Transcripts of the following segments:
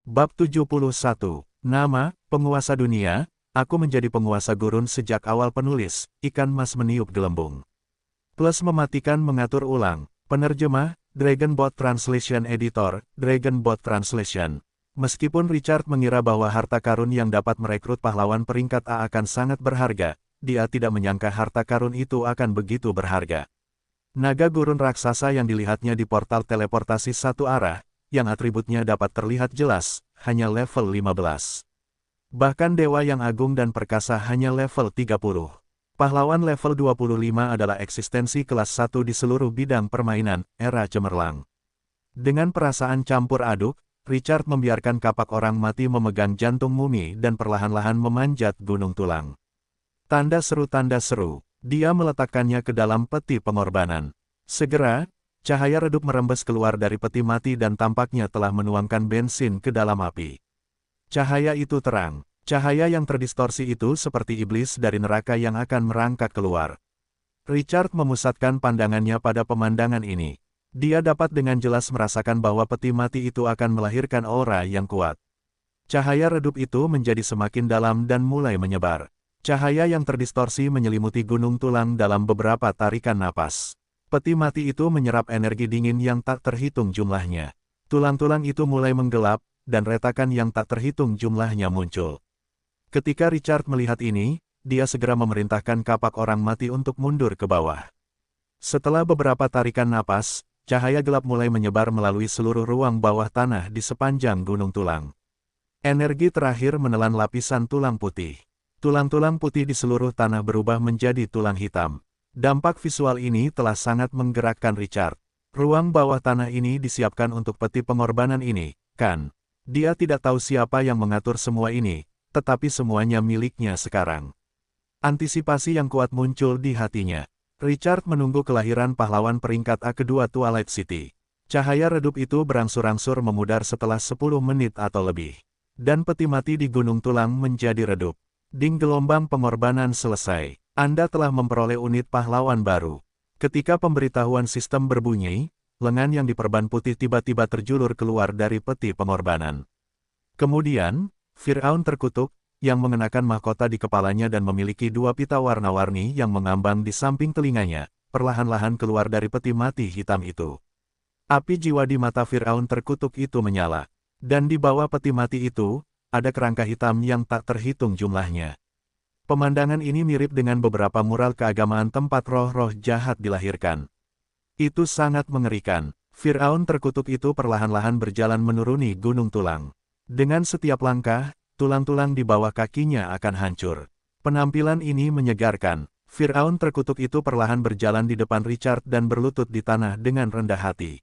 Bab 71. Nama, penguasa dunia, aku menjadi penguasa gurun sejak awal penulis, ikan mas meniup gelembung. Plus mematikan mengatur ulang, penerjemah, Dragonbot Translation Editor, Dragonbot Translation. Meskipun Richard mengira bahwa harta karun yang dapat merekrut pahlawan peringkat A akan sangat berharga, dia tidak menyangka harta karun itu akan begitu berharga. Naga gurun raksasa yang dilihatnya di portal teleportasi satu arah, yang atributnya dapat terlihat jelas, hanya level 15. Bahkan dewa yang agung dan perkasa hanya level 30. Pahlawan level 25 adalah eksistensi kelas 1 di seluruh bidang permainan, era cemerlang. Dengan perasaan campur aduk, Richard membiarkan kapak orang mati memegang jantung mumi dan perlahan-lahan memanjat gunung tulang. Tanda seru, dia meletakkannya ke dalam peti pengorbanan. Segera, cahaya redup merembes keluar dari peti mati dan tampaknya telah menuangkan bensin ke dalam api. Cahaya itu terang. Cahaya yang terdistorsi itu seperti iblis dari neraka yang akan merangkak keluar. Richard memusatkan pandangannya pada pemandangan ini. Dia dapat dengan jelas merasakan bahwa peti mati itu akan melahirkan aura yang kuat. Cahaya redup itu menjadi semakin dalam dan mulai menyebar. Cahaya yang terdistorsi menyelimuti gunung tulang dalam beberapa tarikan napas. Peti mati itu menyerap energi dingin yang tak terhitung jumlahnya. Tulang-tulang itu mulai menggelap, dan retakan yang tak terhitung jumlahnya muncul. Ketika Richard melihat ini, dia segera memerintahkan kapak orang mati untuk mundur ke bawah. Setelah beberapa tarikan napas, cahaya gelap mulai menyebar melalui seluruh ruang bawah tanah di sepanjang gunung tulang. Energi terakhir menelan lapisan tulang putih. Tulang-tulang putih di seluruh tanah berubah menjadi tulang hitam. Dampak visual ini telah sangat menggerakkan Richard. Ruang bawah tanah ini disiapkan untuk peti pengorbanan ini, kan? Dia tidak tahu siapa yang mengatur semua ini, tetapi semuanya miliknya sekarang. Antisipasi yang kuat muncul di hatinya. Richard menunggu kelahiran pahlawan peringkat A kedua Twilight City. Cahaya redup itu berangsur-angsur memudar setelah 10 menit atau lebih. Dan peti mati di gunung tulang menjadi redup. Ding gelombang pengorbanan selesai. Anda telah memperoleh unit pahlawan baru. Ketika pemberitahuan sistem berbunyi, lengan yang diperban putih tiba-tiba terjulur keluar dari peti pengorbanan. Kemudian, Firaun terkutuk, yang mengenakan mahkota di kepalanya dan memiliki dua pita warna-warni yang mengambang di samping telinganya, perlahan-lahan keluar dari peti mati hitam itu. Api jiwa di mata Firaun terkutuk itu menyala. Dan di bawah peti mati itu, ada kerangka hitam yang tak terhitung jumlahnya. Pemandangan ini mirip dengan beberapa mural keagamaan tempat roh-roh jahat dilahirkan. Itu sangat mengerikan. Firaun terkutuk itu perlahan-lahan berjalan menuruni gunung tulang. Dengan setiap langkah, tulang-tulang di bawah kakinya akan hancur. Penampilan ini menyegarkan. Firaun terkutuk itu perlahan berjalan di depan Richard dan berlutut di tanah dengan rendah hati.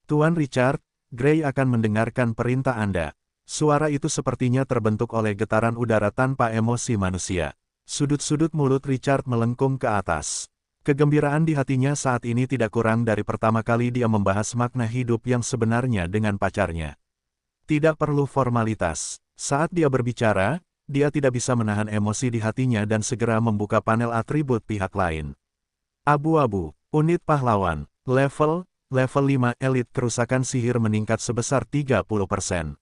Tuan Richard, Gray akan mendengarkan perintah Anda. Suara itu sepertinya terbentuk oleh getaran udara tanpa emosi manusia. Sudut-sudut mulut Richard melengkung ke atas. Kegembiraan di hatinya saat ini tidak kurang dari pertama kali dia membahas makna hidup yang sebenarnya dengan pacarnya. Tidak perlu formalitas. Saat dia berbicara, dia tidak bisa menahan emosi di hatinya dan segera membuka panel atribut pihak lain. Abu-abu, unit pahlawan, level 5 elit kerusakan sihir meningkat sebesar 30%.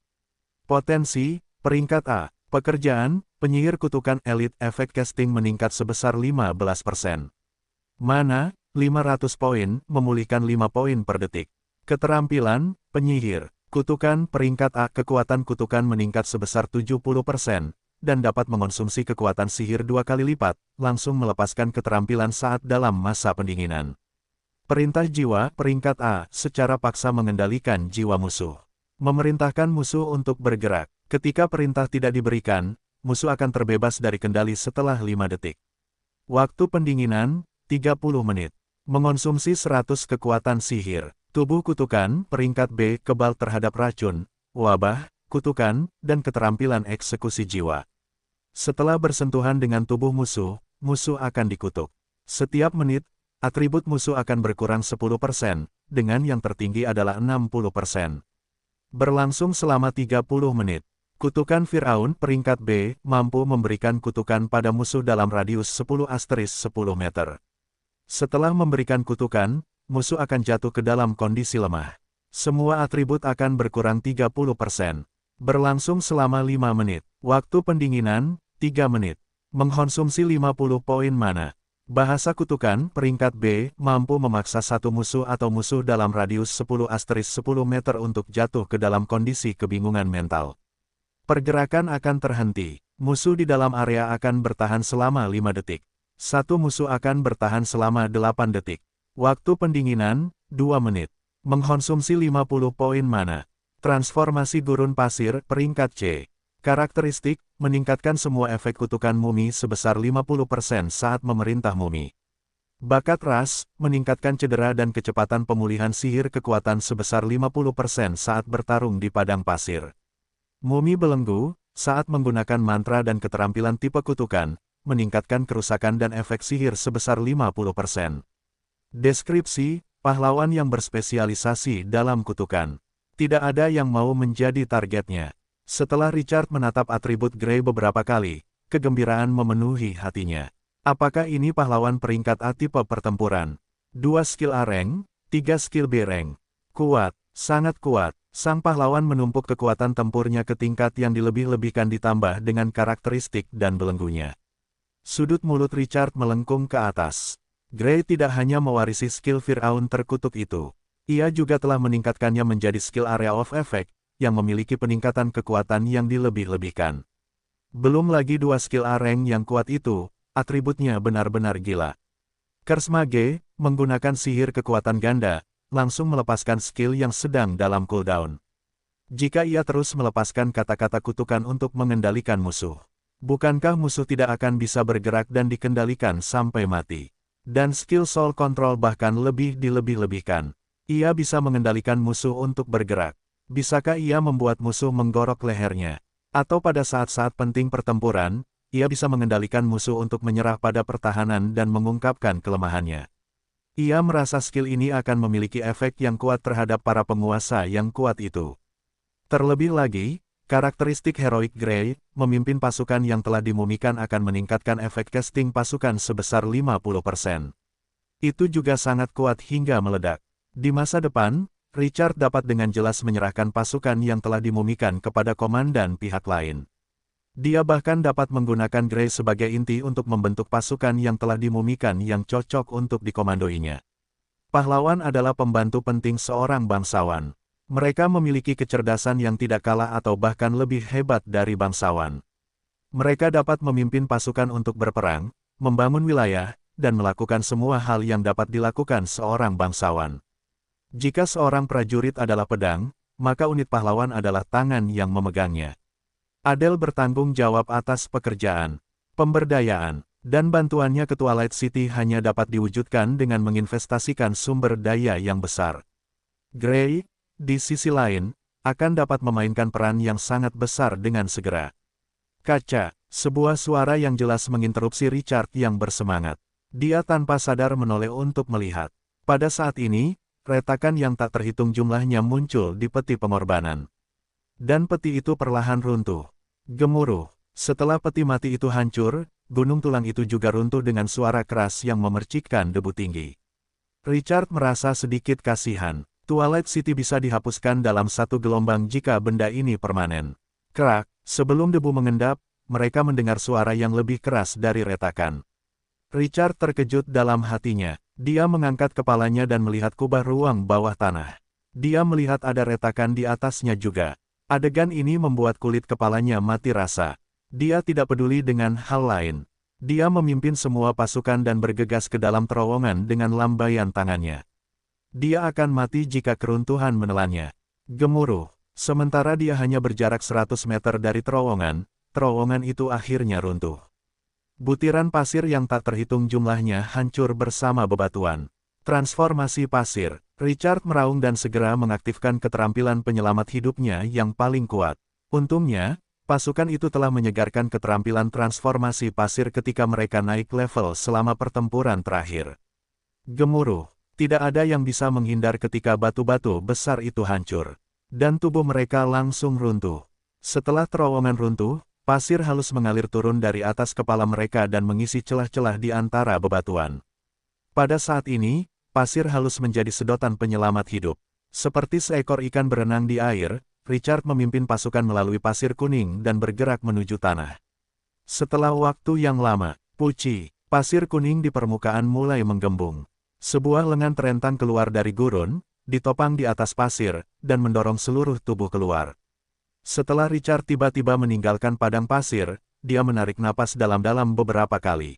Potensi, peringkat A, pekerjaan, penyihir kutukan elit efek casting meningkat sebesar 15%. Mana, 500 poin, memulihkan 5 poin per detik. Keterampilan, penyihir, kutukan peringkat A, kekuatan kutukan meningkat sebesar 70%, dan dapat mengonsumsi kekuatan sihir 2 kali lipat, langsung melepaskan keterampilan saat dalam masa pendinginan. Perintah jiwa, peringkat A, secara paksa mengendalikan jiwa musuh. Memerintahkan musuh untuk bergerak. Ketika perintah tidak diberikan, musuh akan terbebas dari kendali setelah 5 detik. Waktu pendinginan, 30 menit. Mengonsumsi 100 kekuatan sihir. Tubuh kutukan, peringkat B, kebal terhadap racun, wabah, kutukan, dan keterampilan eksekusi jiwa. Setelah bersentuhan dengan tubuh musuh, musuh akan dikutuk. Setiap menit, atribut musuh akan berkurang 10%, dengan yang tertinggi adalah 60%. Berlangsung selama 30 menit. Kutukan Firaun peringkat B mampu memberikan kutukan pada musuh dalam radius 10 meter. Setelah memberikan kutukan, musuh akan jatuh ke dalam kondisi lemah. Semua atribut akan berkurang 30%. Berlangsung selama 5 menit. Waktu pendinginan, 3 menit. Mengkonsumsi 50 poin mana. Bahasa kutukan, peringkat B, mampu memaksa satu musuh atau musuh dalam radius 10*10 meter untuk jatuh ke dalam kondisi kebingungan mental. Pergerakan akan terhenti. Musuh di dalam area akan bertahan selama 5 detik. Satu musuh akan bertahan selama 8 detik. Waktu pendinginan, 2 menit. Mengkonsumsi 50 poin mana. Transformasi gurun pasir, peringkat C. Karakteristik, meningkatkan semua efek kutukan mumi sebesar 50% saat memerintah mumi. Bakat ras, meningkatkan cedera dan kecepatan pemulihan sihir kekuatan sebesar 50% saat bertarung di padang pasir. Mumi belenggu, saat menggunakan mantra dan keterampilan tipe kutukan, meningkatkan kerusakan dan efek sihir sebesar 50%. Deskripsi, pahlawan yang berspesialisasi dalam kutukan. Tidak ada yang mau menjadi targetnya. Setelah Richard menatap atribut Grey beberapa kali, kegembiraan memenuhi hatinya. Apakah ini pahlawan peringkat A tipe pertempuran? 2 skill A rank, 3 skill B rank. Kuat, sangat kuat. Sang pahlawan menumpuk kekuatan tempurnya ke tingkat yang dilebih-lebihkan ditambah dengan karakteristik dan belenggunya. Sudut mulut Richard melengkung ke atas. Grey tidak hanya mewarisi skill Firaun terkutuk itu. Ia juga telah meningkatkannya menjadi skill Area of Effect, yang memiliki peningkatan kekuatan yang dilebih-lebihkan. Belum lagi 2 skill A rank yang kuat itu, atributnya benar-benar gila. Kersma G, menggunakan sihir kekuatan ganda, langsung melepaskan skill yang sedang dalam cooldown. Jika ia terus melepaskan kata-kata kutukan untuk mengendalikan musuh, bukankah musuh tidak akan bisa bergerak dan dikendalikan sampai mati? Dan skill Soul Control bahkan lebih dilebih-lebihkan. Ia bisa mengendalikan musuh untuk bergerak. Bisakah ia membuat musuh menggorok lehernya? Atau pada saat-saat penting pertempuran, ia bisa mengendalikan musuh untuk menyerah pada pertahanan dan mengungkapkan kelemahannya. Ia merasa skill ini akan memiliki efek yang kuat terhadap para penguasa yang kuat itu. Terlebih lagi, karakteristik Heroic Grey, memimpin pasukan yang telah dimumikan akan meningkatkan efek casting pasukan sebesar 50%. Itu juga sangat kuat hingga meledak. Di masa depan, Richard dapat dengan jelas menyerahkan pasukan yang telah dimumikan kepada komandan pihak lain. Dia bahkan dapat menggunakan Grey sebagai inti untuk membentuk pasukan yang telah dimumikan yang cocok untuk dikomandoinya. Pahlawan adalah pembantu penting seorang bangsawan. Mereka memiliki kecerdasan yang tidak kalah atau bahkan lebih hebat dari bangsawan. Mereka dapat memimpin pasukan untuk berperang, membangun wilayah, dan melakukan semua hal yang dapat dilakukan seorang bangsawan. Jika seorang prajurit adalah pedang, maka unit pahlawan adalah tangan yang memegangnya. Adele bertanggung jawab atas pekerjaan, pemberdayaan, dan bantuannya ke Twilight City hanya dapat diwujudkan dengan menginvestasikan sumber daya yang besar. Grey, di sisi lain, akan dapat memainkan peran yang sangat besar dengan segera. Kaca, sebuah suara yang jelas menginterupsi Richard yang bersemangat. Dia tanpa sadar menoleh untuk melihat. Pada saat ini, retakan yang tak terhitung jumlahnya muncul di peti pengorbanan. Dan peti itu perlahan runtuh. Gemuruh. Setelah peti mati itu hancur, gunung tulang itu juga runtuh dengan suara keras yang memercikkan debu tinggi. Richard merasa sedikit kasihan. Twilight City bisa dihapuskan dalam satu gelombang jika benda ini permanen. Krak, sebelum debu mengendap, mereka mendengar suara yang lebih keras dari retakan. Richard terkejut dalam hatinya. Dia mengangkat kepalanya dan melihat kubah ruang bawah tanah. Dia melihat ada retakan di atasnya juga. Adegan ini membuat kulit kepalanya mati rasa. Dia tidak peduli dengan hal lain. Dia memimpin semua pasukan dan bergegas ke dalam terowongan dengan lambaian tangannya. Dia akan mati jika keruntuhan menelannya. Gemuruh. Sementara dia hanya berjarak 100 meter dari terowongan itu akhirnya runtuh. Butiran pasir yang tak terhitung jumlahnya hancur bersama bebatuan. Transformasi pasir. Richard meraung dan segera mengaktifkan keterampilan penyelamat hidupnya yang paling kuat. Untungnya, pasukan itu telah menyegarkan keterampilan transformasi pasir ketika mereka naik level selama pertempuran terakhir. Gemuruh. Tidak ada yang bisa menghindar ketika batu-batu besar itu hancur. Dan tubuh mereka langsung runtuh. Setelah terowongan runtuh, pasir halus mengalir turun dari atas kepala mereka dan mengisi celah-celah di antara bebatuan. Pada saat ini, pasir halus menjadi sedotan penyelamat hidup. Seperti seekor ikan berenang di air, Richard memimpin pasukan melalui pasir kuning dan bergerak menuju tanah. Setelah waktu yang lama, puci, pasir kuning di permukaan mulai menggembung. Sebuah lengan terentang keluar dari gurun, ditopang di atas pasir, dan mendorong seluruh tubuh keluar. Setelah Richard tiba-tiba meninggalkan padang pasir, dia menarik napas dalam-dalam beberapa kali.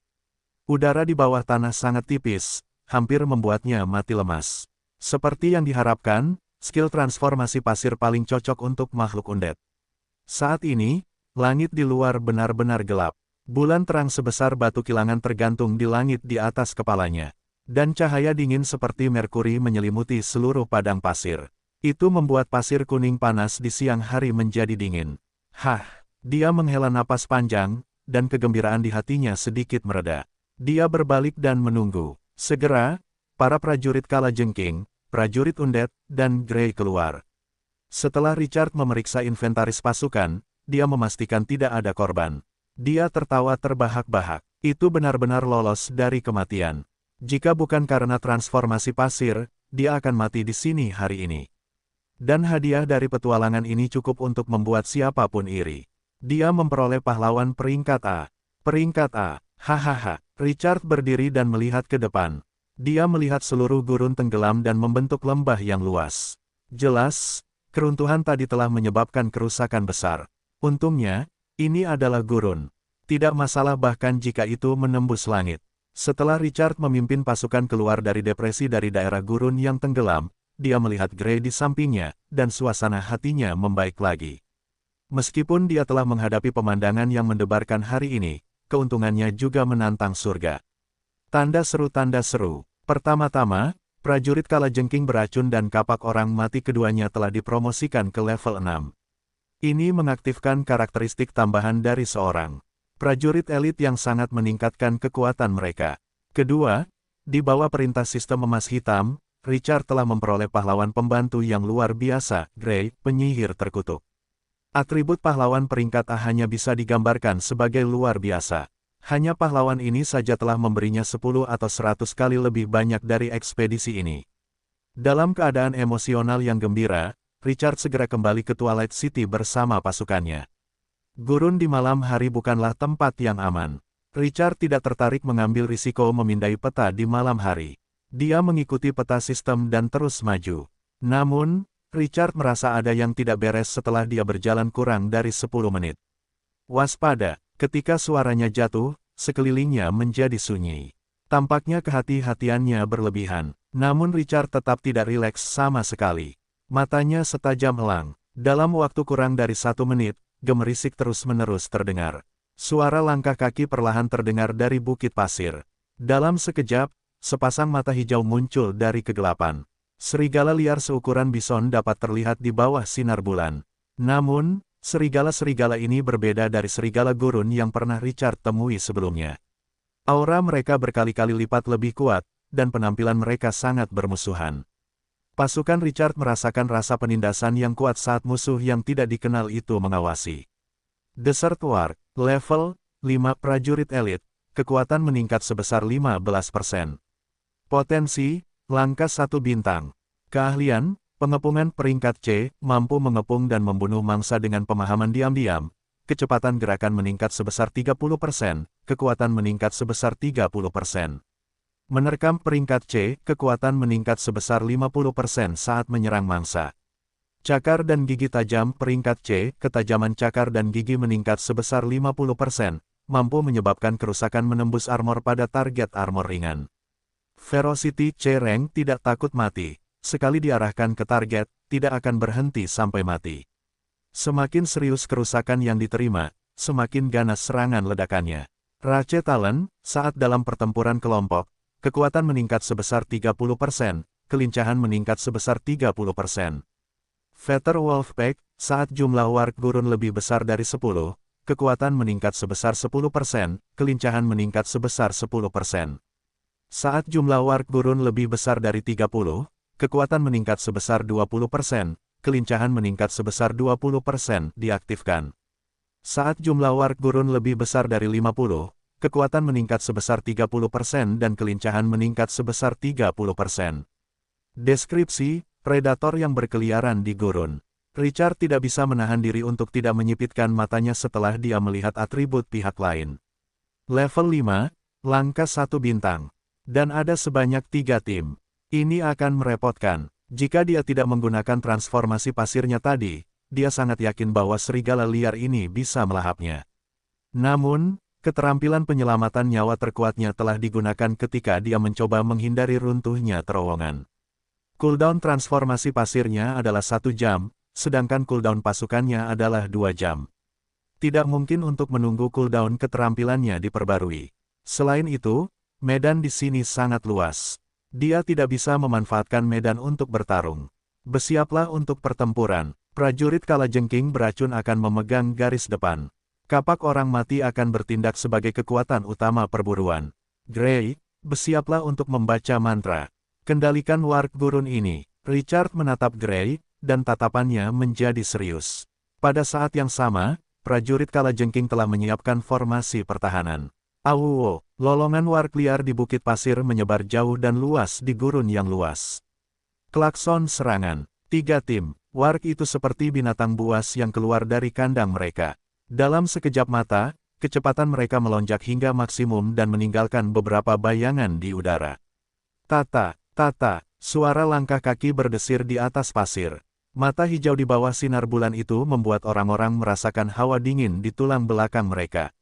Udara di bawah tanah sangat tipis, hampir membuatnya mati lemas. Seperti yang diharapkan, skill transformasi pasir paling cocok untuk makhluk undead. Saat ini, langit di luar benar-benar gelap. Bulan terang sebesar batu kilangan tergantung di langit di atas kepalanya. Dan cahaya dingin seperti merkuri menyelimuti seluruh padang pasir. Itu membuat pasir kuning panas di siang hari menjadi dingin. Hah, dia menghela napas panjang, dan kegembiraan di hatinya sedikit mereda. Dia berbalik dan menunggu. Segera, para prajurit kalajengking, prajurit undead, dan Grey keluar. Setelah Richard memeriksa inventaris pasukan, dia memastikan tidak ada korban. Dia tertawa terbahak-bahak. Itu benar-benar lolos dari kematian. Jika bukan karena transformasi pasir, dia akan mati di sini hari ini. Dan hadiah dari petualangan ini cukup untuk membuat siapapun iri. Dia memperoleh pahlawan peringkat A. Peringkat A. Hahaha. Richard berdiri dan melihat ke depan. Dia melihat seluruh gurun tenggelam dan membentuk lembah yang luas. Jelas, keruntuhan tadi telah menyebabkan kerusakan besar. Untungnya, ini adalah gurun. Tidak masalah bahkan jika itu menembus langit. Setelah Richard memimpin pasukan keluar dari depresi dari daerah gurun yang tenggelam, dia melihat Grey di sampingnya, dan suasana hatinya membaik lagi. Meskipun dia telah menghadapi pemandangan yang mendebarkan hari ini, keuntungannya juga menantang surga. Tanda seru. Pertama-tama, prajurit kalajengking beracun dan kapak orang mati keduanya telah dipromosikan ke level 6. Ini mengaktifkan karakteristik tambahan dari seorang prajurit elit yang sangat meningkatkan kekuatan mereka. Kedua, di bawah perintah sistem emas hitam, Richard telah memperoleh pahlawan pembantu yang luar biasa, Grey, penyihir terkutuk. Atribut pahlawan peringkat A hanya bisa digambarkan sebagai luar biasa. Hanya pahlawan ini saja telah memberinya 10 atau 100 kali lebih banyak dari ekspedisi ini. Dalam keadaan emosional yang gembira, Richard segera kembali ke Twilight City bersama pasukannya. Gurun di malam hari bukanlah tempat yang aman. Richard tidak tertarik mengambil risiko memindai peta di malam hari. Dia mengikuti peta sistem dan terus maju. Namun, Richard merasa ada yang tidak beres setelah dia berjalan kurang dari 10 menit. Waspada, ketika suaranya jatuh, sekelilingnya menjadi sunyi. Tampaknya kehati-hatiannya berlebihan. Namun Richard tetap tidak rileks sama sekali. Matanya setajam elang. Dalam waktu kurang dari 1 menit, gemerisik terus-menerus terdengar. Suara langkah kaki perlahan terdengar dari bukit pasir. Dalam sekejap, sepasang mata hijau muncul dari kegelapan. Serigala liar seukuran bison dapat terlihat di bawah sinar bulan. Namun, serigala-serigala ini berbeda dari serigala gurun yang pernah Richard temui sebelumnya. Aura mereka berkali-kali lipat lebih kuat, dan penampilan mereka sangat bermusuhan. Pasukan Richard merasakan rasa penindasan yang kuat saat musuh yang tidak dikenal itu mengawasi. Desert Warg, level 5 prajurit elit, kekuatan meningkat sebesar 15%. Potensi, langka 1 bintang. Keahlian, pengepungan peringkat C, mampu mengepung dan membunuh mangsa dengan pemahaman diam-diam. Kecepatan gerakan meningkat sebesar 30%, kekuatan meningkat sebesar 30%. Menerkam peringkat C, kekuatan meningkat sebesar 50% saat menyerang mangsa. Cakar dan gigi tajam peringkat C, ketajaman cakar dan gigi meningkat sebesar 50%, mampu menyebabkan kerusakan menembus armor pada target armor ringan. Ferocity C rank tidak takut mati, sekali diarahkan ke target, tidak akan berhenti sampai mati. Semakin serius kerusakan yang diterima, semakin ganas serangan ledakannya. Rache Talent, saat dalam pertempuran kelompok, kekuatan meningkat sebesar 30%, kelincahan meningkat sebesar 30%. Feather Wolfpack, saat jumlah warg gurun lebih besar dari 10, kekuatan meningkat sebesar 10%, kelincahan meningkat sebesar 10%. Saat jumlah warg gurun lebih besar dari 30, kekuatan meningkat sebesar 20%, kelincahan meningkat sebesar 20%, diaktifkan. Saat jumlah warg gurun lebih besar dari 50, kekuatan meningkat sebesar 30% dan kelincahan meningkat sebesar 30%. Deskripsi, predator yang berkeliaran di gurun. Richard tidak bisa menahan diri untuk tidak menyipitkan matanya setelah dia melihat atribut pihak lain. Level 5, langkah 1 bintang. Dan ada sebanyak 3 tim. Ini akan merepotkan. Jika dia tidak menggunakan transformasi pasirnya tadi, dia sangat yakin bahwa serigala liar ini bisa melahapnya. Namun, keterampilan penyelamatan nyawa terkuatnya telah digunakan ketika dia mencoba menghindari runtuhnya terowongan. Cooldown transformasi pasirnya adalah 1 jam, sedangkan cooldown pasukannya adalah 2 jam. Tidak mungkin untuk menunggu cooldown keterampilannya diperbarui. Selain itu, medan di sini sangat luas. Dia tidak bisa memanfaatkan medan untuk bertarung. Bersiaplah untuk pertempuran. Prajurit kalajengking beracun akan memegang garis depan. Kapak orang mati akan bertindak sebagai kekuatan utama perburuan. Gray, bersiaplah untuk membaca mantra. Kendalikan warg gurun ini. Richard menatap Gray, dan tatapannya menjadi serius. Pada saat yang sama, prajurit kalajengking telah menyiapkan formasi pertahanan. Awuwo, lolongan warg liar di bukit pasir menyebar jauh dan luas di gurun yang luas. Klakson serangan. 3 tim. Warg itu seperti binatang buas yang keluar dari kandang mereka. Dalam sekejap mata, kecepatan mereka melonjak hingga maksimum dan meninggalkan beberapa bayangan di udara. Tata, tata, suara langkah kaki berdesir di atas pasir. Mata hijau di bawah sinar bulan itu membuat orang-orang merasakan hawa dingin di tulang belakang mereka.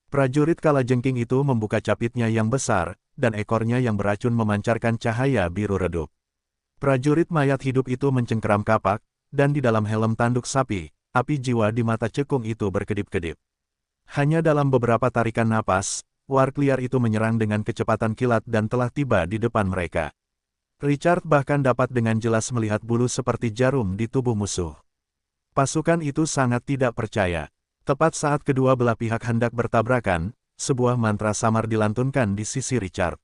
Prajurit kalajengking itu membuka capitnya yang besar, dan ekornya yang beracun memancarkan cahaya biru redup. Prajurit mayat hidup itu mencengkeram kapak, dan di dalam helm tanduk sapi, api jiwa di mata cekung itu berkedip-kedip. Hanya dalam beberapa tarikan napas, warg liar itu menyerang dengan kecepatan kilat dan telah tiba di depan mereka. Richard bahkan dapat dengan jelas melihat bulu seperti jarum di tubuh musuh. Pasukan itu sangat tidak percaya. Tepat saat kedua belah pihak hendak bertabrakan, sebuah mantra samar dilantunkan di sisi Richard.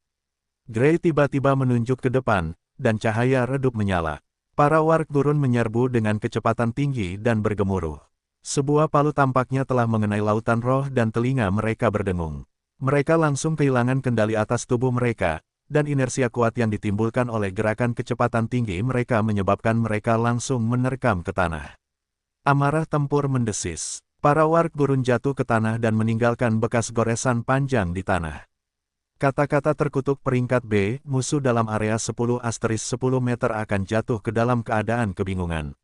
Gray tiba-tiba menunjuk ke depan, dan cahaya redup menyala. Para warg gurun menyerbu dengan kecepatan tinggi dan bergemuruh. Sebuah palu tampaknya telah mengenai lautan roh dan telinga mereka berdengung. Mereka langsung kehilangan kendali atas tubuh mereka, dan inersia kuat yang ditimbulkan oleh gerakan kecepatan tinggi mereka menyebabkan mereka langsung menerkam ke tanah. Amarah tempur mendesis. Para warg gurun jatuh ke tanah dan meninggalkan bekas goresan panjang di tanah. Kata-kata terkutuk peringkat B, musuh dalam area 10 * 10 meter akan jatuh ke dalam keadaan kebingungan.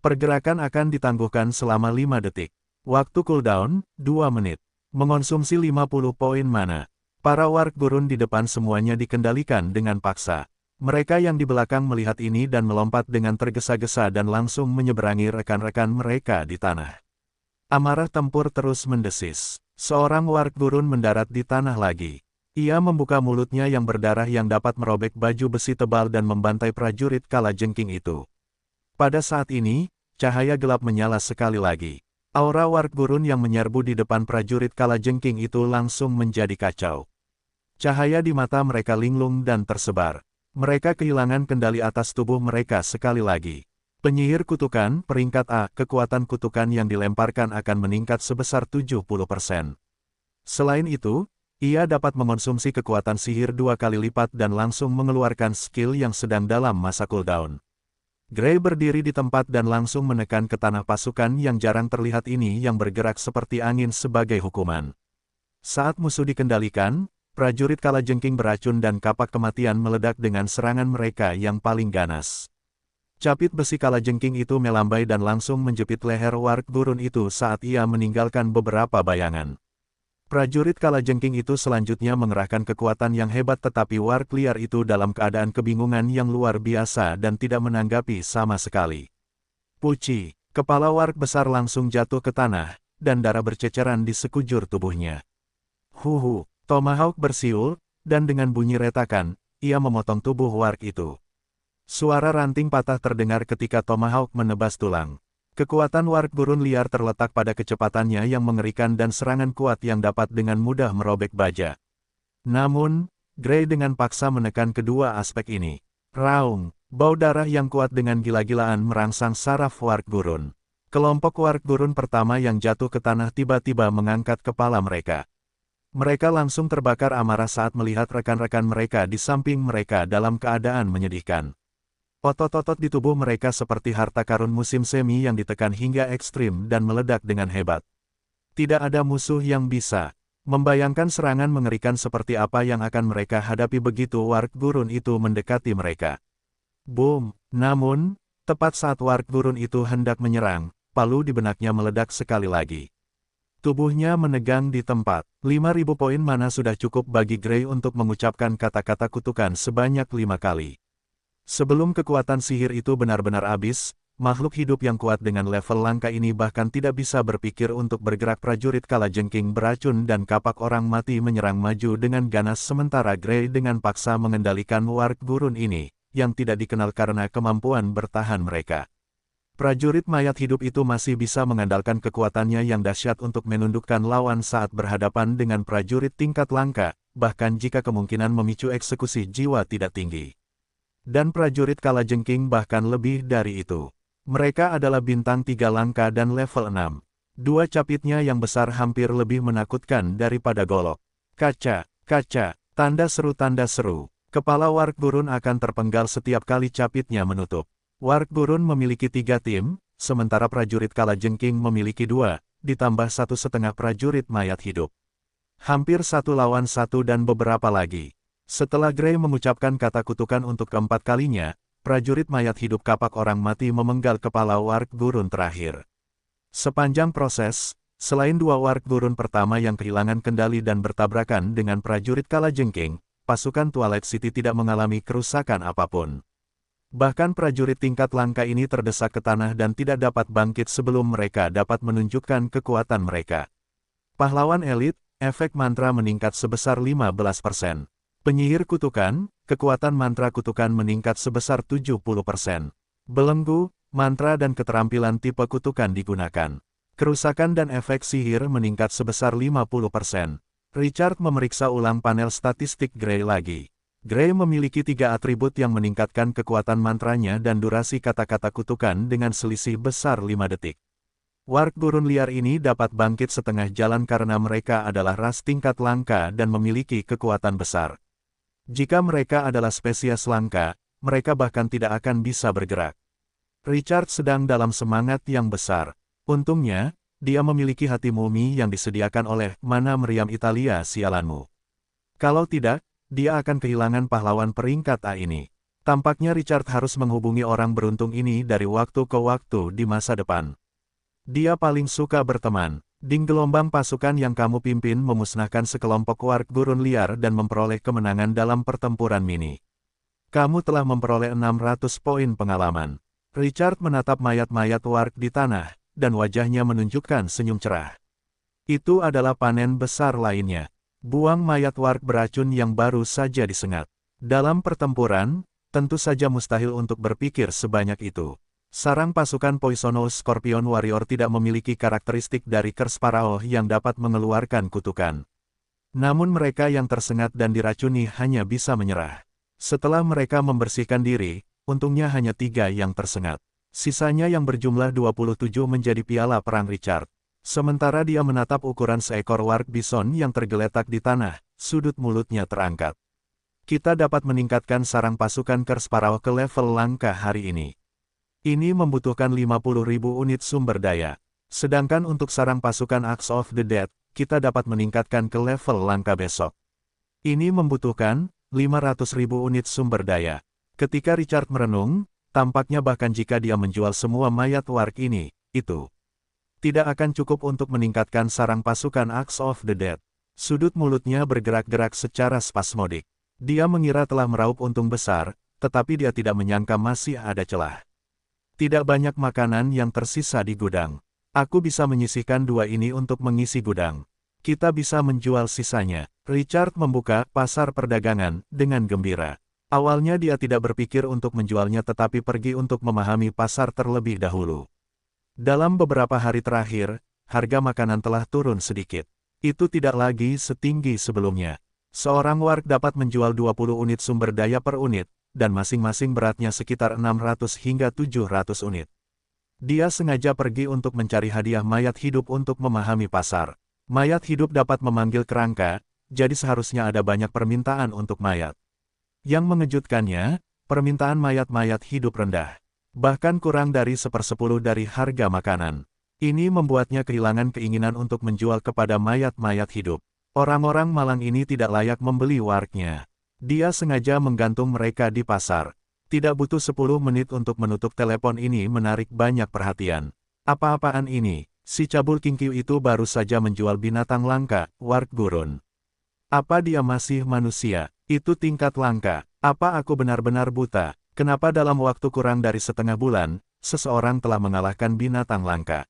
Pergerakan akan ditangguhkan selama 5 detik. Waktu cooldown, 2 menit. Mengonsumsi 50 poin mana. Para warg gurun di depan semuanya dikendalikan dengan paksa. Mereka yang di belakang melihat ini dan melompat dengan tergesa-gesa dan langsung menyeberangi rekan-rekan mereka di tanah. Amarah tempur terus mendesis. Seorang warg gurun mendarat di tanah lagi. Ia membuka mulutnya yang berdarah yang dapat merobek baju besi tebal dan membantai prajurit kalajengking itu. Pada saat ini, cahaya gelap menyala sekali lagi. Aura warg gurun yang menyerbu di depan prajurit kalajengking itu langsung menjadi kacau. Cahaya di mata mereka linglung dan tersebar. Mereka kehilangan kendali atas tubuh mereka sekali lagi. Penyihir kutukan, peringkat A, kekuatan kutukan yang dilemparkan akan meningkat sebesar 70%. Selain itu, ia dapat mengonsumsi kekuatan sihir 2 kali lipat dan langsung mengeluarkan skill yang sedang dalam masa cooldown. Gray berdiri di tempat dan langsung menekan ke tanah pasukan yang jarang terlihat ini yang bergerak seperti angin sebagai hukuman. Saat musuh dikendalikan, prajurit kalajengking beracun dan kapak kematian meledak dengan serangan mereka yang paling ganas. Capit besi kalajengking itu melambai dan langsung menjepit leher warg gurun itu saat ia meninggalkan beberapa bayangan. Prajurit kalajengking itu selanjutnya mengerahkan kekuatan yang hebat tetapi warg liar itu dalam keadaan kebingungan yang luar biasa dan tidak menanggapi sama sekali. Puci, kepala warg besar langsung jatuh ke tanah, dan darah berceceran di sekujur tubuhnya. Huhu, Tomahawk bersiul, dan dengan bunyi retakan, ia memotong tubuh warg itu. Suara ranting patah terdengar ketika Tomahawk menebas tulang. Kekuatan warg gurun liar terletak pada kecepatannya yang mengerikan dan serangan kuat yang dapat dengan mudah merobek baja. Namun, Gray dengan paksa menekan kedua aspek ini. Raung, bau darah yang kuat dengan gila-gilaan merangsang saraf warg gurun. Kelompok warg gurun pertama yang jatuh ke tanah tiba-tiba mengangkat kepala mereka. Mereka langsung terbakar amarah saat melihat rekan-rekan mereka di samping mereka dalam keadaan menyedihkan. Otot-otot di tubuh mereka seperti harta karun musim semi yang ditekan hingga ekstrim dan meledak dengan hebat. Tidak ada musuh yang bisa membayangkan serangan mengerikan seperti apa yang akan mereka hadapi begitu warg gurun itu mendekati mereka. Boom! Namun, tepat saat warg gurun itu hendak menyerang, palu di benaknya meledak sekali lagi. Tubuhnya menegang di tempat. 5.000 poin mana sudah cukup bagi Gray untuk mengucapkan kata-kata kutukan sebanyak 5 kali. Sebelum kekuatan sihir itu benar-benar habis, makhluk hidup yang kuat dengan level langka ini bahkan tidak bisa berpikir untuk bergerak. Prajurit kalajengking beracun dan kapak orang mati menyerang maju dengan ganas sementara Gray dengan paksa mengendalikan warg gurun ini, yang tidak dikenal karena kemampuan bertahan mereka. Prajurit mayat hidup itu masih bisa mengandalkan kekuatannya yang dahsyat untuk menundukkan lawan saat berhadapan dengan prajurit tingkat langka, bahkan jika kemungkinan memicu eksekusi jiwa tidak tinggi. Dan prajurit kalajengking bahkan lebih dari itu. Mereka adalah bintang 3 langka dan level 6. Dua capitnya yang besar hampir lebih menakutkan daripada golok. Kaca, kaca, tanda seru. Kepala warg gurun akan terpenggal setiap kali capitnya menutup. Warg gurun memiliki 3 tim, sementara prajurit kalajengking memiliki 2, ditambah 1,5 prajurit mayat hidup. Hampir 1 lawan 1 dan beberapa lagi. Setelah Gray mengucapkan kata kutukan untuk keempat kalinya, prajurit mayat hidup kapak orang mati memenggal kepala warg gurun terakhir. Sepanjang proses, selain 2 warg gurun pertama yang kehilangan kendali dan bertabrakan dengan prajurit kalajengking, pasukan Twilight City tidak mengalami kerusakan apapun. Bahkan prajurit tingkat langka ini terdesak ke tanah dan tidak dapat bangkit sebelum mereka dapat menunjukkan kekuatan mereka. Pahlawan elit, efek mantra meningkat sebesar 15%. Penyihir kutukan, kekuatan mantra kutukan meningkat sebesar 70%. Belenggu, mantra dan keterampilan tipe kutukan digunakan. Kerusakan dan efek sihir meningkat sebesar 50%. Richard memeriksa ulang panel statistik Gray lagi. Gray memiliki 3 atribut yang meningkatkan kekuatan mantranya dan durasi kata-kata kutukan dengan selisih besar 5 detik. Warg gurun liar ini dapat bangkit setengah jalan karena mereka adalah ras tingkat langka dan memiliki kekuatan besar. Jika mereka adalah spesies langka, mereka bahkan tidak akan bisa bergerak. Richard sedang dalam semangat yang besar. Untungnya, dia memiliki hati mumi yang disediakan oleh Mana Meriam Italia sialanmu. Kalau tidak, dia akan kehilangan pahlawan peringkat A ini. Tampaknya Richard harus menghubungi orang beruntung ini dari waktu ke waktu di masa depan. Dia paling suka berteman. Ding gelombang pasukan yang kamu pimpin memusnahkan sekelompok warg gurun liar dan memperoleh kemenangan dalam pertempuran mini. Kamu telah memperoleh 600 poin pengalaman. Richard menatap mayat-mayat warg di tanah, dan wajahnya menunjukkan senyum cerah. Itu adalah panen besar lainnya. Buang mayat warg beracun yang baru saja disengat. Dalam pertempuran, tentu saja mustahil untuk berpikir sebanyak itu. Sarang pasukan Poisonous Scorpion Warrior tidak memiliki karakteristik dari Curse Pharaoh yang dapat mengeluarkan kutukan. Namun mereka yang tersengat dan diracuni hanya bisa menyerah. Setelah mereka membersihkan diri, untungnya hanya 3 yang tersengat. Sisanya yang berjumlah 27 menjadi piala perang Richard. Sementara dia menatap ukuran seekor warg bison yang tergeletak di tanah, sudut mulutnya terangkat. Kita dapat meningkatkan sarang pasukan Curse Pharaoh ke level langka hari ini. Ini membutuhkan 50.000 unit sumber daya. Sedangkan untuk sarang pasukan Axe of the Dead, kita dapat meningkatkan ke level langka besok. Ini membutuhkan 500.000 unit sumber daya. Ketika Richard merenung, tampaknya bahkan jika dia menjual semua mayat warg ini, itu tidak akan cukup untuk meningkatkan sarang pasukan Axe of the Dead. Sudut mulutnya bergerak-gerak secara spasmodik. Dia mengira telah meraup untung besar, tetapi dia tidak menyangka masih ada celah. Tidak banyak makanan yang tersisa di gudang. Aku bisa menyisihkan 2 ini untuk mengisi gudang. Kita bisa menjual sisanya. Richard membuka pasar perdagangan dengan gembira. Awalnya dia tidak berpikir untuk menjualnya tetapi pergi untuk memahami pasar terlebih dahulu. Dalam beberapa hari terakhir, harga makanan telah turun sedikit. Itu tidak lagi setinggi sebelumnya. Seorang warg dapat menjual 20 unit sumber daya per unit, dan masing-masing beratnya sekitar 600 hingga 700 unit. Dia sengaja pergi untuk mencari hadiah mayat hidup untuk memahami pasar. Mayat hidup dapat memanggil kerangka, jadi seharusnya ada banyak permintaan untuk mayat. Yang mengejutkannya, permintaan mayat-mayat hidup rendah. Bahkan kurang dari 1/10 dari harga makanan. Ini membuatnya kehilangan keinginan untuk menjual kepada mayat-mayat hidup. Orang-orang malang ini tidak layak membeli wargnya. Dia sengaja menggantung mereka di pasar. Tidak butuh 10 menit untuk menutup telepon ini menarik banyak perhatian. Apa-apaan ini? Si cabul Kingqiu itu baru saja menjual binatang langka, warg gurun. Apa dia masih manusia? Itu tingkat langka. Apa aku benar-benar buta? Kenapa dalam waktu kurang dari setengah bulan, seseorang telah mengalahkan binatang langka?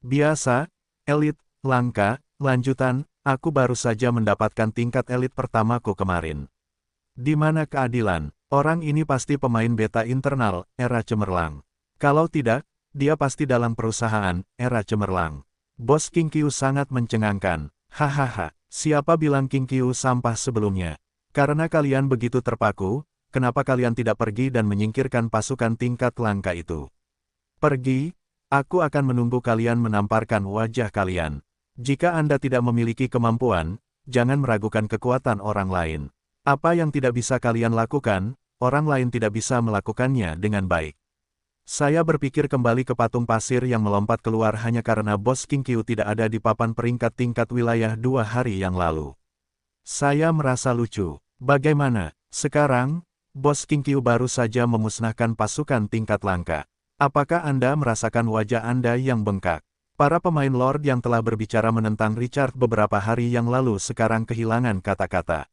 Biasa, elit, langka, lanjutan, aku baru saja mendapatkan tingkat elit pertamaku kemarin. Di mana keadilan? Orang ini pasti pemain beta internal, era cemerlang. Kalau tidak, dia pasti dalam perusahaan, era cemerlang. Bos Kingqiu sangat mencengangkan. Hahaha. Siapa bilang Kingqiu sampah sebelumnya? Karena kalian begitu terpaku, kenapa kalian tidak pergi dan menyingkirkan pasukan tingkat langka itu? Pergi, aku akan menunggu kalian menamparkan wajah kalian. Jika Anda tidak memiliki kemampuan, jangan meragukan kekuatan orang lain. Apa yang tidak bisa kalian lakukan, orang lain tidak bisa melakukannya dengan baik. Saya berpikir kembali ke patung pasir yang melompat keluar hanya karena Bos Kingqiu tidak ada di papan peringkat tingkat wilayah 2 hari yang lalu. Saya merasa lucu. Bagaimana? Sekarang, Bos Kingqiu baru saja memusnahkan pasukan tingkat langka. Apakah Anda merasakan wajah Anda yang bengkak? Para pemain Lord yang telah berbicara menentang Richard beberapa hari yang lalu sekarang kehilangan kata-kata.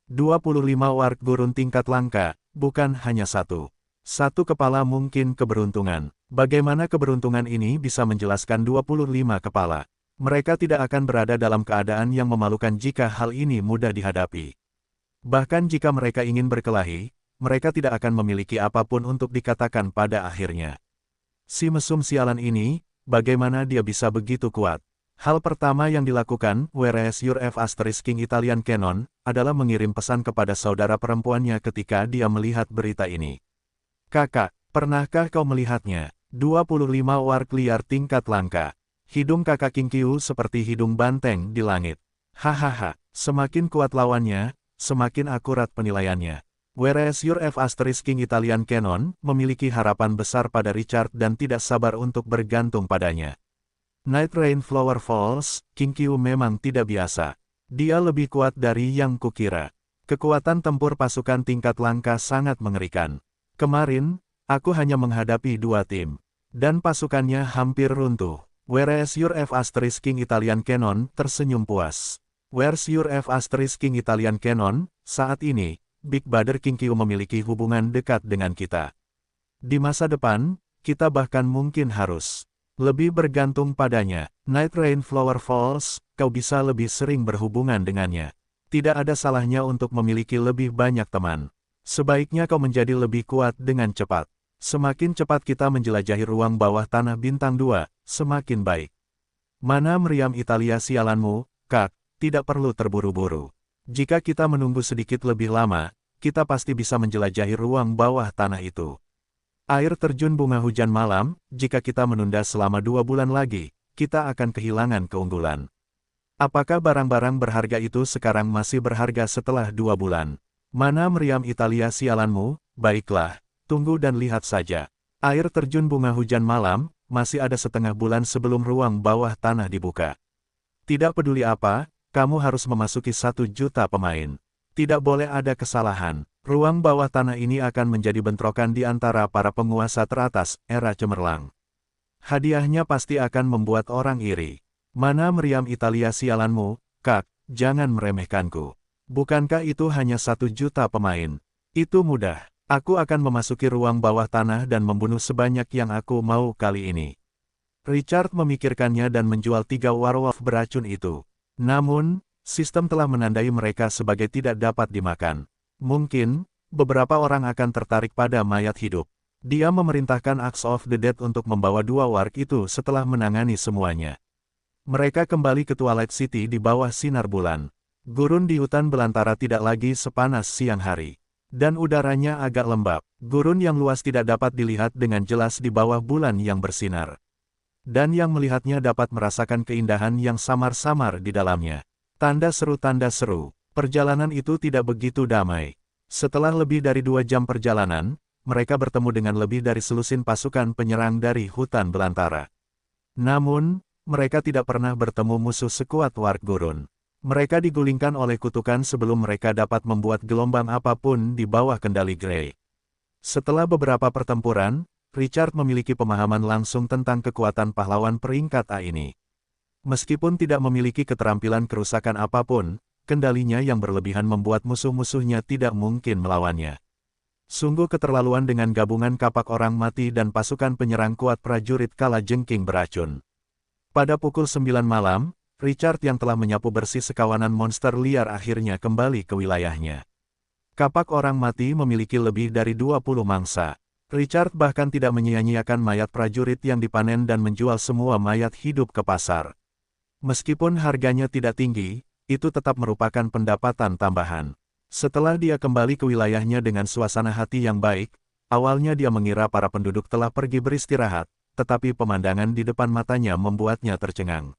25 warg gurun tingkat langka, bukan hanya satu. Satu kepala mungkin keberuntungan. Bagaimana keberuntungan ini bisa menjelaskan 25 kepala? Mereka tidak akan berada dalam keadaan yang memalukan jika hal ini mudah dihadapi. Bahkan jika mereka ingin berkelahi, mereka tidak akan memiliki apapun untuk dikatakan pada akhirnya. Si mesum sialan ini, bagaimana dia bisa begitu kuat? Hal pertama yang dilakukan, whereas your F** King Italian Canon, adalah mengirim pesan kepada saudara perempuannya ketika dia melihat berita ini. Kakak, pernahkah kau melihatnya? 25 warg liar tingkat langka. Hidung kakak Kingqiu seperti hidung banteng di langit. Hahaha, semakin kuat lawannya, semakin akurat penilaiannya. Whereas your F** King Italian Canon, memiliki harapan besar pada Richard dan tidak sabar untuk bergantung padanya. Night Rain Flower Falls, Kingqiu memang tidak biasa. Dia lebih kuat dari yang kukira. Kekuatan tempur pasukan tingkat langka sangat mengerikan. Kemarin, aku hanya menghadapi 2 tim. Dan pasukannya hampir runtuh. Whereas your F** King Italian Canon tersenyum puas. Whereas your F** King Italian Canon, saat ini, Big Brother Kingqiu memiliki hubungan dekat dengan kita. Di masa depan, kita bahkan mungkin harus lebih bergantung padanya. Night Rain Flower Falls, kau bisa lebih sering berhubungan dengannya. Tidak ada salahnya untuk memiliki lebih banyak teman. Sebaiknya kau menjadi lebih kuat dengan cepat. Semakin cepat kita menjelajahi ruang bawah tanah bintang 2, semakin baik. Mana meriam Italia sialanmu, Kak, tidak perlu terburu-buru. Jika kita menunggu sedikit lebih lama, kita pasti bisa menjelajahi ruang bawah tanah itu. Air terjun bunga hujan malam, jika kita menunda selama 2 bulan lagi, kita akan kehilangan keunggulan. Apakah barang-barang berharga itu sekarang masih berharga setelah 2 bulan? Mana meriam Italia sialanmu? Baiklah, tunggu dan lihat saja. Air terjun bunga hujan malam, masih ada setengah bulan sebelum ruang bawah tanah dibuka. Tidak peduli apa, kamu harus memasuki 1 juta pemain. Tidak boleh ada kesalahan. Ruang bawah tanah ini akan menjadi bentrokan di antara para penguasa teratas, era cemerlang. Hadiahnya pasti akan membuat orang iri. Mana meriam Italia sialanmu, Kak, jangan meremehkanku. Bukankah itu hanya 1 juta pemain? Itu mudah. Aku akan memasuki ruang bawah tanah dan membunuh sebanyak yang aku mau kali ini. Richard memikirkannya dan menjual 3 werewolf beracun itu. Namun, sistem telah menandai mereka sebagai tidak dapat dimakan. Mungkin, beberapa orang akan tertarik pada mayat hidup. Dia memerintahkan Axe of the Dead untuk membawa 2 warg itu setelah menangani semuanya. Mereka kembali ke Twilight City di bawah sinar bulan. Gurun di hutan belantara tidak lagi sepanas siang hari. Dan udaranya agak lembab. Gurun yang luas tidak dapat dilihat dengan jelas di bawah bulan yang bersinar. Dan yang melihatnya dapat merasakan keindahan yang samar-samar di dalamnya. Tanda seru. Perjalanan itu tidak begitu damai. Setelah lebih dari 2 jam perjalanan, mereka bertemu dengan lebih dari selusin pasukan penyerang dari hutan belantara. Namun, mereka tidak pernah bertemu musuh sekuat warg gurun. Mereka digulingkan oleh kutukan sebelum mereka dapat membuat gelombang apapun di bawah kendali Grey. Setelah beberapa pertempuran, Richard memiliki pemahaman langsung tentang kekuatan pahlawan peringkat A ini. Meskipun tidak memiliki keterampilan kerusakan apapun, kendalinya yang berlebihan membuat musuh-musuhnya tidak mungkin melawannya. Sungguh keterlaluan dengan gabungan kapak orang mati dan pasukan penyerang kuat prajurit kala jengking beracun. Pada pukul 9 malam, Richard yang telah menyapu bersih sekawanan monster liar akhirnya kembali ke wilayahnya. Kapak orang mati memiliki lebih dari 20 mangsa. Richard bahkan tidak menyia-nyiakan mayat prajurit yang dipanen dan menjual semua mayat hidup ke pasar. Meskipun harganya tidak tinggi, itu tetap merupakan pendapatan tambahan. Setelah dia kembali ke wilayahnya dengan suasana hati yang baik, awalnya dia mengira para penduduk telah pergi beristirahat, tetapi pemandangan di depan matanya membuatnya tercengang.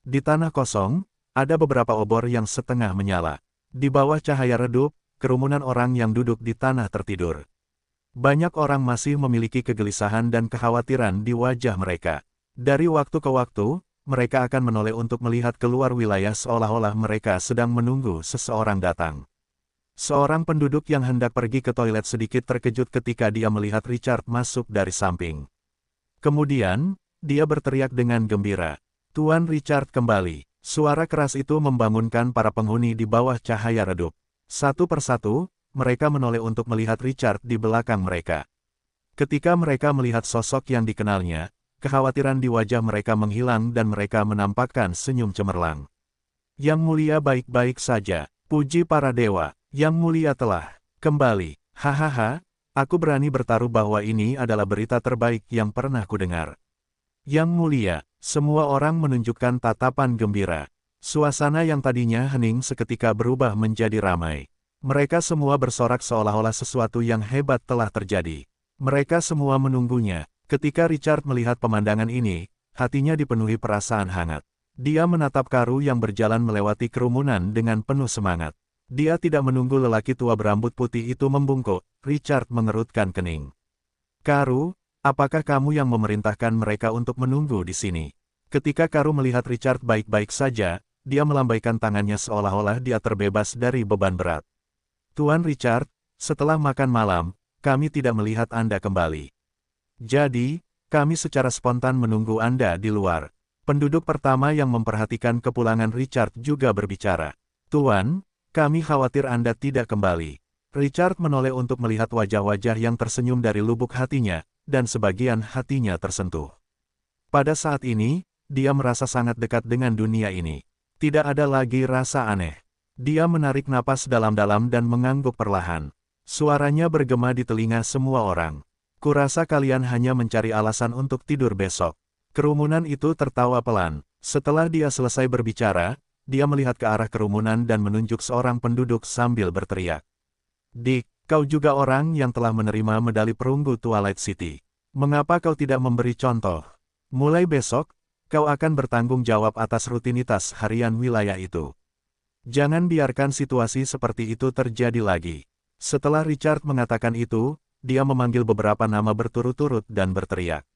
Di tanah kosong, ada beberapa obor yang setengah menyala. Di bawah cahaya redup, kerumunan orang yang duduk di tanah tertidur. Banyak orang masih memiliki kegelisahan dan kekhawatiran di wajah mereka. Dari waktu ke waktu, mereka akan menoleh untuk melihat keluar wilayah seolah-olah mereka sedang menunggu seseorang datang. Seorang penduduk yang hendak pergi ke toilet sedikit terkejut ketika dia melihat Richard masuk dari samping. Kemudian, dia berteriak dengan gembira. Tuan Richard kembali. Suara keras itu membangunkan para penghuni di bawah cahaya redup. Satu persatu, mereka menoleh untuk melihat Richard di belakang mereka. Ketika mereka melihat sosok yang dikenalnya, kekhawatiran di wajah mereka menghilang dan mereka menampakkan senyum cemerlang. Yang mulia baik-baik saja, puji para dewa, yang mulia telah kembali. Hahaha, aku berani bertaruh bahwa ini adalah berita terbaik yang pernah kudengar. Yang mulia, semua orang menunjukkan tatapan gembira. Suasana yang tadinya hening seketika berubah menjadi ramai. Mereka semua bersorak seolah-olah sesuatu yang hebat telah terjadi. Mereka semua menunggunya. Ketika Richard melihat pemandangan ini, hatinya dipenuhi perasaan hangat. Dia menatap Karu yang berjalan melewati kerumunan dengan penuh semangat. Dia tidak menunggu lelaki tua berambut putih itu membungkuk. Richard mengerutkan kening. Karu, apakah kamu yang memerintahkan mereka untuk menunggu di sini? Ketika Karu melihat Richard baik-baik saja, dia melambaikan tangannya seolah-olah dia terbebas dari beban berat. Tuan Richard, setelah makan malam, kami tidak melihat Anda kembali. Jadi, kami secara spontan menunggu Anda di luar. Penduduk pertama yang memperhatikan kepulangan Richard juga berbicara. Tuan, kami khawatir Anda tidak kembali. Richard menoleh untuk melihat wajah-wajah yang tersenyum dari lubuk hatinya, dan sebagian hatinya tersentuh. Pada saat ini, dia merasa sangat dekat dengan dunia ini. Tidak ada lagi rasa aneh. Dia menarik napas dalam-dalam dan mengangguk perlahan. Suaranya bergema di telinga semua orang. Kurasa kalian hanya mencari alasan untuk tidur besok. Kerumunan itu tertawa pelan. Setelah dia selesai berbicara, dia melihat ke arah kerumunan dan menunjuk seorang penduduk sambil berteriak. Dick, kau juga orang yang telah menerima medali perunggu Twilight City. Mengapa kau tidak memberi contoh? Mulai besok, kau akan bertanggung jawab atas rutinitas harian wilayah itu. Jangan biarkan situasi seperti itu terjadi lagi. Setelah Richard mengatakan itu, dia memanggil beberapa nama berturut-turut dan berteriak.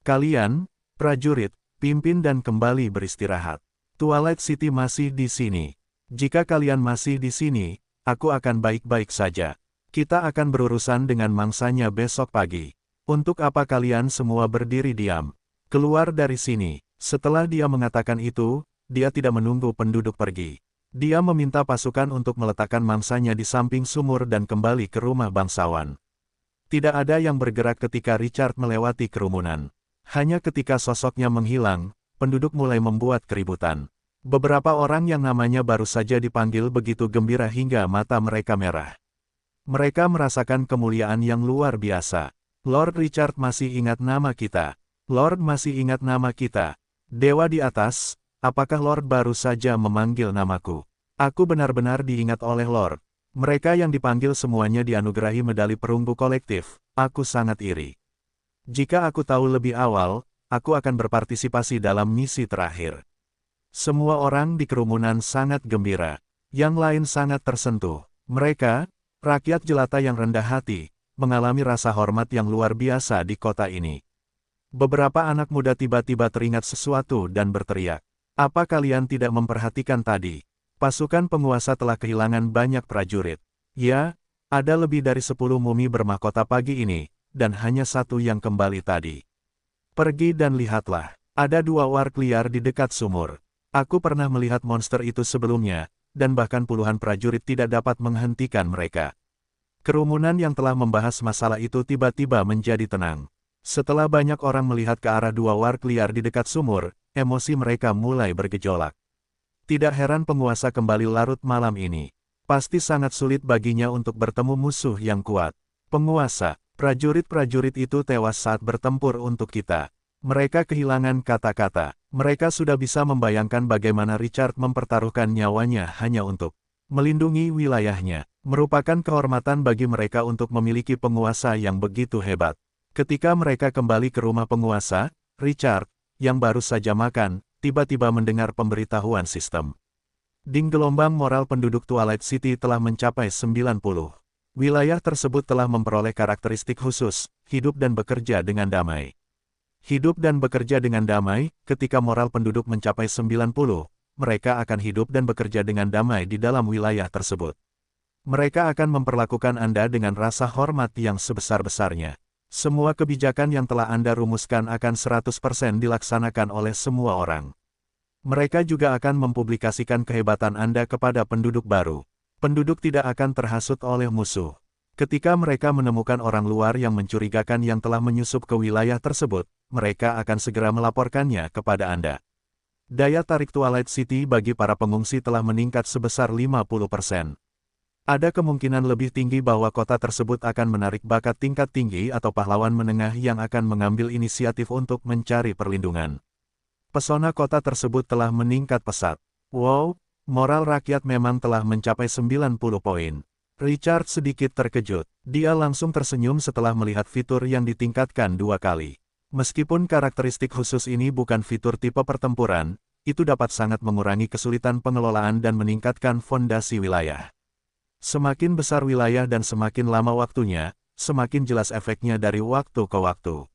Kalian, prajurit, pimpin dan kembali beristirahat. Twilight City masih di sini. Jika kalian masih di sini, aku akan baik-baik saja. Kita akan berurusan dengan mangsanya besok pagi. Untuk apa kalian semua berdiri diam? Keluar dari sini. Setelah dia mengatakan itu, dia tidak menunggu penduduk pergi. Dia meminta pasukan untuk meletakkan mangsanya di samping sumur dan kembali ke rumah bangsawan. Tidak ada yang bergerak ketika Richard melewati kerumunan. Hanya ketika sosoknya menghilang, penduduk mulai membuat keributan. Beberapa orang yang namanya baru saja dipanggil begitu gembira hingga mata mereka merah. Mereka merasakan kemuliaan yang luar biasa. Lord Richard masih ingat nama kita. Lord masih ingat nama kita. Dewa di atas, apakah Lord baru saja memanggil namaku? Aku benar-benar diingat oleh Lord. Mereka yang dipanggil semuanya dianugerahi medali perunggu kolektif. Aku sangat iri. Jika aku tahu lebih awal, aku akan berpartisipasi dalam misi terakhir. Semua orang di kerumunan sangat gembira. Yang lain sangat tersentuh. Mereka, Rakyat jelata yang rendah hati, mengalami rasa hormat yang luar biasa di kota ini. Beberapa anak muda tiba-tiba teringat sesuatu dan berteriak. Apa kalian tidak memperhatikan tadi? Pasukan penguasa telah kehilangan banyak prajurit. Ya, ada lebih dari 10 mumi bermahkota pagi ini, dan hanya satu yang kembali tadi. Pergi dan lihatlah, ada 2 warg liar di dekat sumur. Aku pernah melihat monster itu sebelumnya, dan bahkan puluhan prajurit tidak dapat menghentikan mereka. Kerumunan yang telah membahas masalah itu tiba-tiba menjadi tenang. Setelah banyak orang melihat ke arah 2 warg liar di dekat sumur, emosi mereka mulai bergejolak. Tidak heran penguasa kembali larut malam ini. Pasti sangat sulit baginya untuk bertemu musuh yang kuat. Penguasa, prajurit-prajurit itu tewas saat bertempur untuk kita. Mereka kehilangan kata-kata. Mereka sudah bisa membayangkan bagaimana Richard mempertaruhkan nyawanya hanya untuk melindungi wilayahnya. Merupakan kehormatan bagi mereka untuk memiliki penguasa yang begitu hebat. Ketika mereka kembali ke rumah penguasa, Richard, yang baru saja makan, tiba-tiba mendengar pemberitahuan sistem. Ding gelombang moral penduduk Twilight City telah mencapai 90. Wilayah tersebut telah memperoleh karakteristik khusus, hidup dan bekerja dengan damai. Hidup dan bekerja dengan damai, ketika moral penduduk mencapai 90, mereka akan hidup dan bekerja dengan damai di dalam wilayah tersebut. Mereka akan memperlakukan Anda dengan rasa hormat yang sebesar-besarnya. Semua kebijakan yang telah Anda rumuskan akan 100% dilaksanakan oleh semua orang. Mereka juga akan mempublikasikan kehebatan Anda kepada penduduk baru. Penduduk tidak akan terhasut oleh musuh. Ketika mereka menemukan orang luar yang mencurigakan yang telah menyusup ke wilayah tersebut, mereka akan segera melaporkannya kepada Anda. Daya tarik Twilight City bagi para pengungsi telah meningkat sebesar 50%. Ada kemungkinan lebih tinggi bahwa kota tersebut akan menarik bakat tingkat tinggi atau pahlawan menengah yang akan mengambil inisiatif untuk mencari perlindungan. Pesona kota tersebut telah meningkat pesat. Wow, moral rakyat memang telah mencapai 90 poin. Richard sedikit terkejut. Dia langsung tersenyum setelah melihat fitur yang ditingkatkan 2 kali. Meskipun karakteristik khusus ini bukan fitur tipe pertempuran, itu dapat sangat mengurangi kesulitan pengelolaan dan meningkatkan fondasi wilayah. Semakin besar wilayah dan semakin lama waktunya, semakin jelas efeknya dari waktu ke waktu.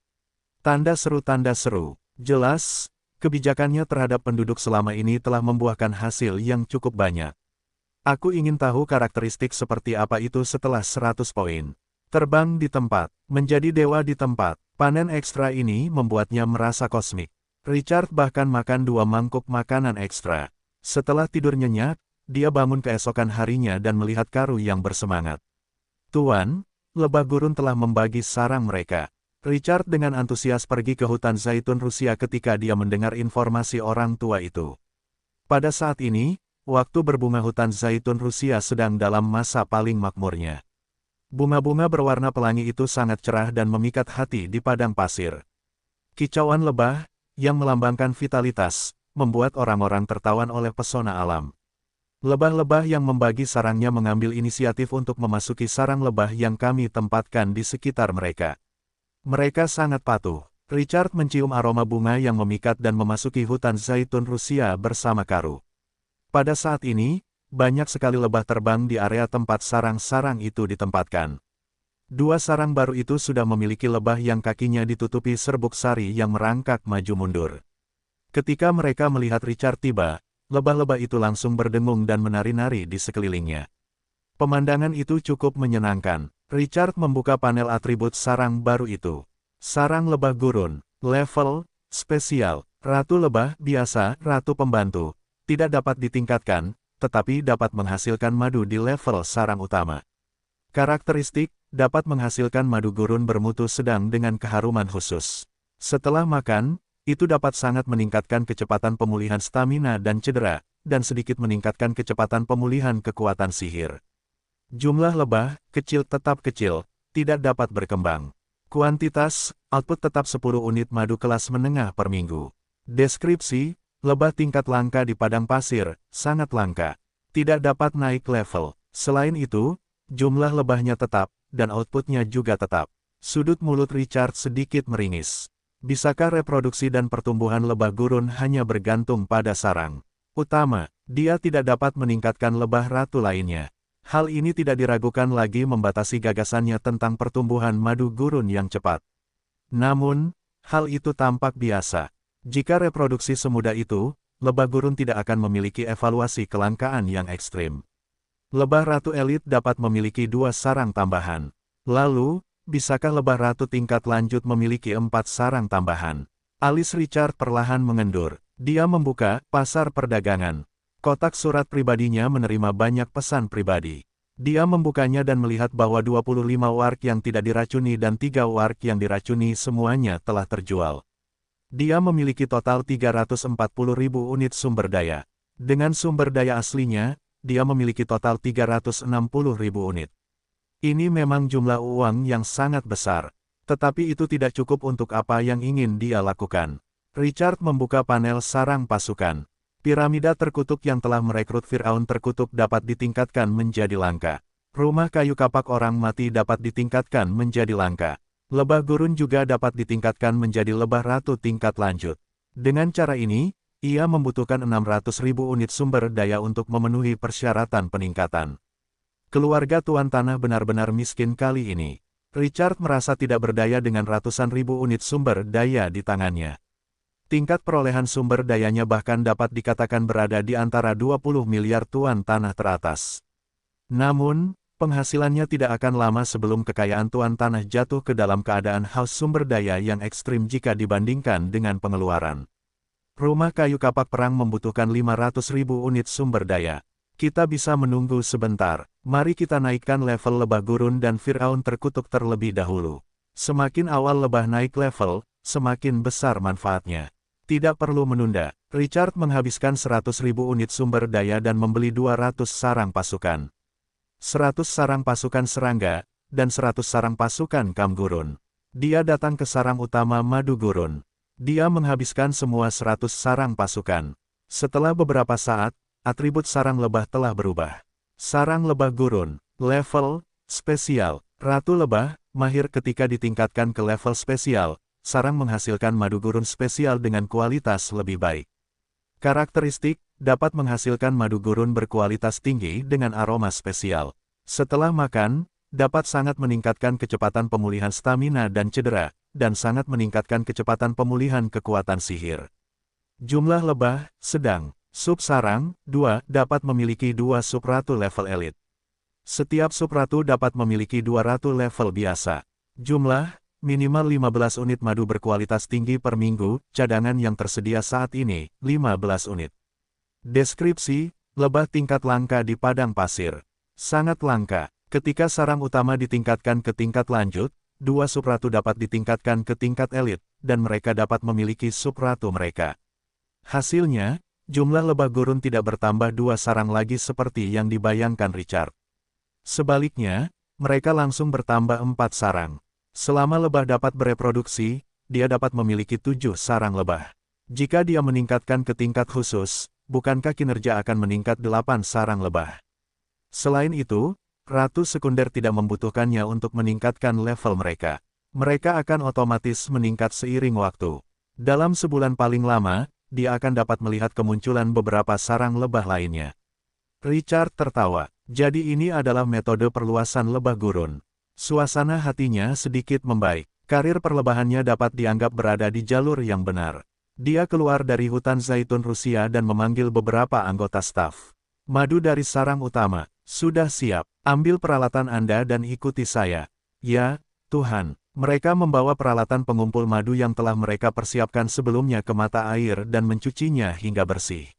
Tanda seru, jelas. Kebijakannya terhadap penduduk selama ini telah membuahkan hasil yang cukup banyak. Aku ingin tahu karakteristik seperti apa itu setelah 100 poin. Terbang di tempat, menjadi dewa di tempat, panen ekstra ini membuatnya merasa kosmik. Richard bahkan makan 2 mangkuk makanan ekstra. Setelah tidur nyenyak, dia bangun keesokan harinya dan melihat Karu yang bersemangat. Tuan, lebah gurun telah membagi sarang mereka. Richard dengan antusias pergi ke hutan zaitun Rusia ketika dia mendengar informasi orang tua itu. Pada saat ini, waktu berbunga hutan zaitun Rusia sedang dalam masa paling makmurnya. Bunga-bunga berwarna pelangi itu sangat cerah dan memikat hati di padang pasir. Kicauan lebah, yang melambangkan vitalitas, membuat orang-orang tertawan oleh pesona alam. Lebah-lebah yang membagi sarangnya mengambil inisiatif untuk memasuki sarang lebah yang kami tempatkan di sekitar mereka. Mereka sangat patuh. Richard mencium aroma bunga yang memikat dan memasuki hutan zaitun Rusia bersama Karu. Pada saat ini, banyak sekali lebah terbang di area tempat sarang-sarang itu ditempatkan. 2 sarang baru itu sudah memiliki lebah yang kakinya ditutupi serbuk sari yang merangkak maju mundur. Ketika mereka melihat Richard tiba, lebah-lebah itu langsung berdengung dan menari-nari di sekelilingnya. Pemandangan itu cukup menyenangkan. Richard membuka panel atribut sarang baru itu. Sarang lebah gurun, level, spesial, ratu lebah, biasa, ratu pembantu. Tidak dapat ditingkatkan, tetapi dapat menghasilkan madu di level sarang utama. Karakteristik, dapat menghasilkan madu gurun bermutu sedang dengan keharuman khusus. Setelah makan, itu dapat sangat meningkatkan kecepatan pemulihan stamina dan cedera, dan sedikit meningkatkan kecepatan pemulihan kekuatan sihir. Jumlah lebah, kecil tetap kecil, tidak dapat berkembang. Kuantitas, output tetap 10 unit madu kelas menengah per minggu. Deskripsi, lebah tingkat langka di padang pasir, sangat langka. Tidak dapat naik level. Selain itu, jumlah lebahnya tetap, dan outputnya juga tetap. Sudut mulut Richard sedikit meringis. Bisakah reproduksi dan pertumbuhan lebah gurun hanya bergantung pada sarang utama? Dia tidak dapat meningkatkan lebah ratu lainnya. Hal ini tidak diragukan lagi membatasi gagasannya tentang pertumbuhan madu gurun yang cepat. Namun, hal itu tampak biasa. Jika reproduksi semudah itu, lebah gurun tidak akan memiliki evaluasi kelangkaan yang ekstrim. Lebah ratu elit dapat memiliki 2 sarang tambahan. Lalu, bisakah lebah ratu tingkat lanjut memiliki 4 sarang tambahan? Alis Richard perlahan mengendur. Dia membuka pasar perdagangan. Kotak surat pribadinya menerima banyak pesan pribadi. Dia membukanya dan melihat bahwa 25 warg yang tidak diracuni dan 3 warg yang diracuni semuanya telah terjual. Dia memiliki total 340.000 unit sumber daya. Dengan sumber daya aslinya, dia memiliki total 360.000 unit. Ini memang jumlah uang yang sangat besar, tetapi itu tidak cukup untuk apa yang ingin dia lakukan. Richard membuka panel sarang pasukan. Piramida terkutuk yang telah merekrut Firaun terkutuk dapat ditingkatkan menjadi langka. Rumah kayu kapak orang mati dapat ditingkatkan menjadi langka. Lebah gurun juga dapat ditingkatkan menjadi lebah ratu tingkat lanjut. Dengan cara ini, ia membutuhkan 600.000 unit sumber daya untuk memenuhi persyaratan peningkatan. Keluarga Tuan Tanah benar-benar miskin kali ini. Richard merasa tidak berdaya dengan ratusan ribu unit sumber daya di tangannya. Tingkat perolehan sumber dayanya bahkan dapat dikatakan berada di antara 20 miliar Tuan Tanah teratas. Namun, penghasilannya tidak akan lama sebelum kekayaan Tuan Tanah jatuh ke dalam keadaan haus sumber daya yang ekstrim jika dibandingkan dengan pengeluaran. Rumah kayu kapak perang membutuhkan 500.000 unit sumber daya. Kita bisa menunggu sebentar. Mari kita naikkan level lebah gurun dan Firaun terkutuk terlebih dahulu. Semakin awal lebah naik level, semakin besar manfaatnya. Tidak perlu menunda. Richard menghabiskan 100.000 unit sumber daya dan membeli 200 sarang pasukan. 100 sarang pasukan serangga, dan 100 sarang pasukan kam gurun. Dia datang ke sarang utama madu gurun. Dia menghabiskan semua 100 sarang pasukan. Setelah beberapa saat, atribut sarang lebah telah berubah. Sarang lebah gurun, level, spesial. Ratu lebah, mahir ketika ditingkatkan ke level spesial, sarang menghasilkan madu gurun spesial dengan kualitas lebih baik. Karakteristik, dapat menghasilkan madu gurun berkualitas tinggi dengan aroma spesial. Setelah makan, dapat sangat meningkatkan kecepatan pemulihan stamina dan cedera, dan sangat meningkatkan kecepatan pemulihan kekuatan sihir. Jumlah lebah, sedang. Sub-sarang, 2, dapat memiliki 2 sub-ratu level elit. Setiap sub-ratu dapat memiliki 2 ratu level biasa. Jumlah, minimal 15 unit madu berkualitas tinggi per minggu, cadangan yang tersedia saat ini, 15 unit. Deskripsi, lebah tingkat langka di padang pasir. Sangat langka. Ketika sarang utama ditingkatkan ke tingkat lanjut, 2 sub-ratu dapat ditingkatkan ke tingkat elit, dan mereka dapat memiliki sub-ratu mereka. Hasilnya, jumlah lebah gurun tidak bertambah 2 sarang lagi seperti yang dibayangkan Richard. Sebaliknya, mereka langsung bertambah 4 sarang. Selama lebah dapat bereproduksi, dia dapat memiliki 7 sarang lebah. Jika dia meningkatkan ke tingkat khusus, bukankah kinerja akan meningkat 8 sarang lebah? Selain itu, ratu sekunder tidak membutuhkannya untuk meningkatkan level mereka. Mereka akan otomatis meningkat seiring waktu. Dalam sebulan paling lama, dia akan dapat melihat kemunculan beberapa sarang lebah lainnya. Richard tertawa. Jadi ini adalah metode perluasan lebah gurun. Suasana hatinya sedikit membaik. Karir perlebahannya dapat dianggap berada di jalur yang benar. Dia keluar dari hutan zaitun Rusia dan memanggil beberapa anggota staf. Madu dari sarang utama. Sudah siap. Ambil peralatan Anda dan ikuti saya. Ya, Tuhan. Mereka membawa peralatan pengumpul madu yang telah mereka persiapkan sebelumnya ke mata air dan mencucinya hingga bersih.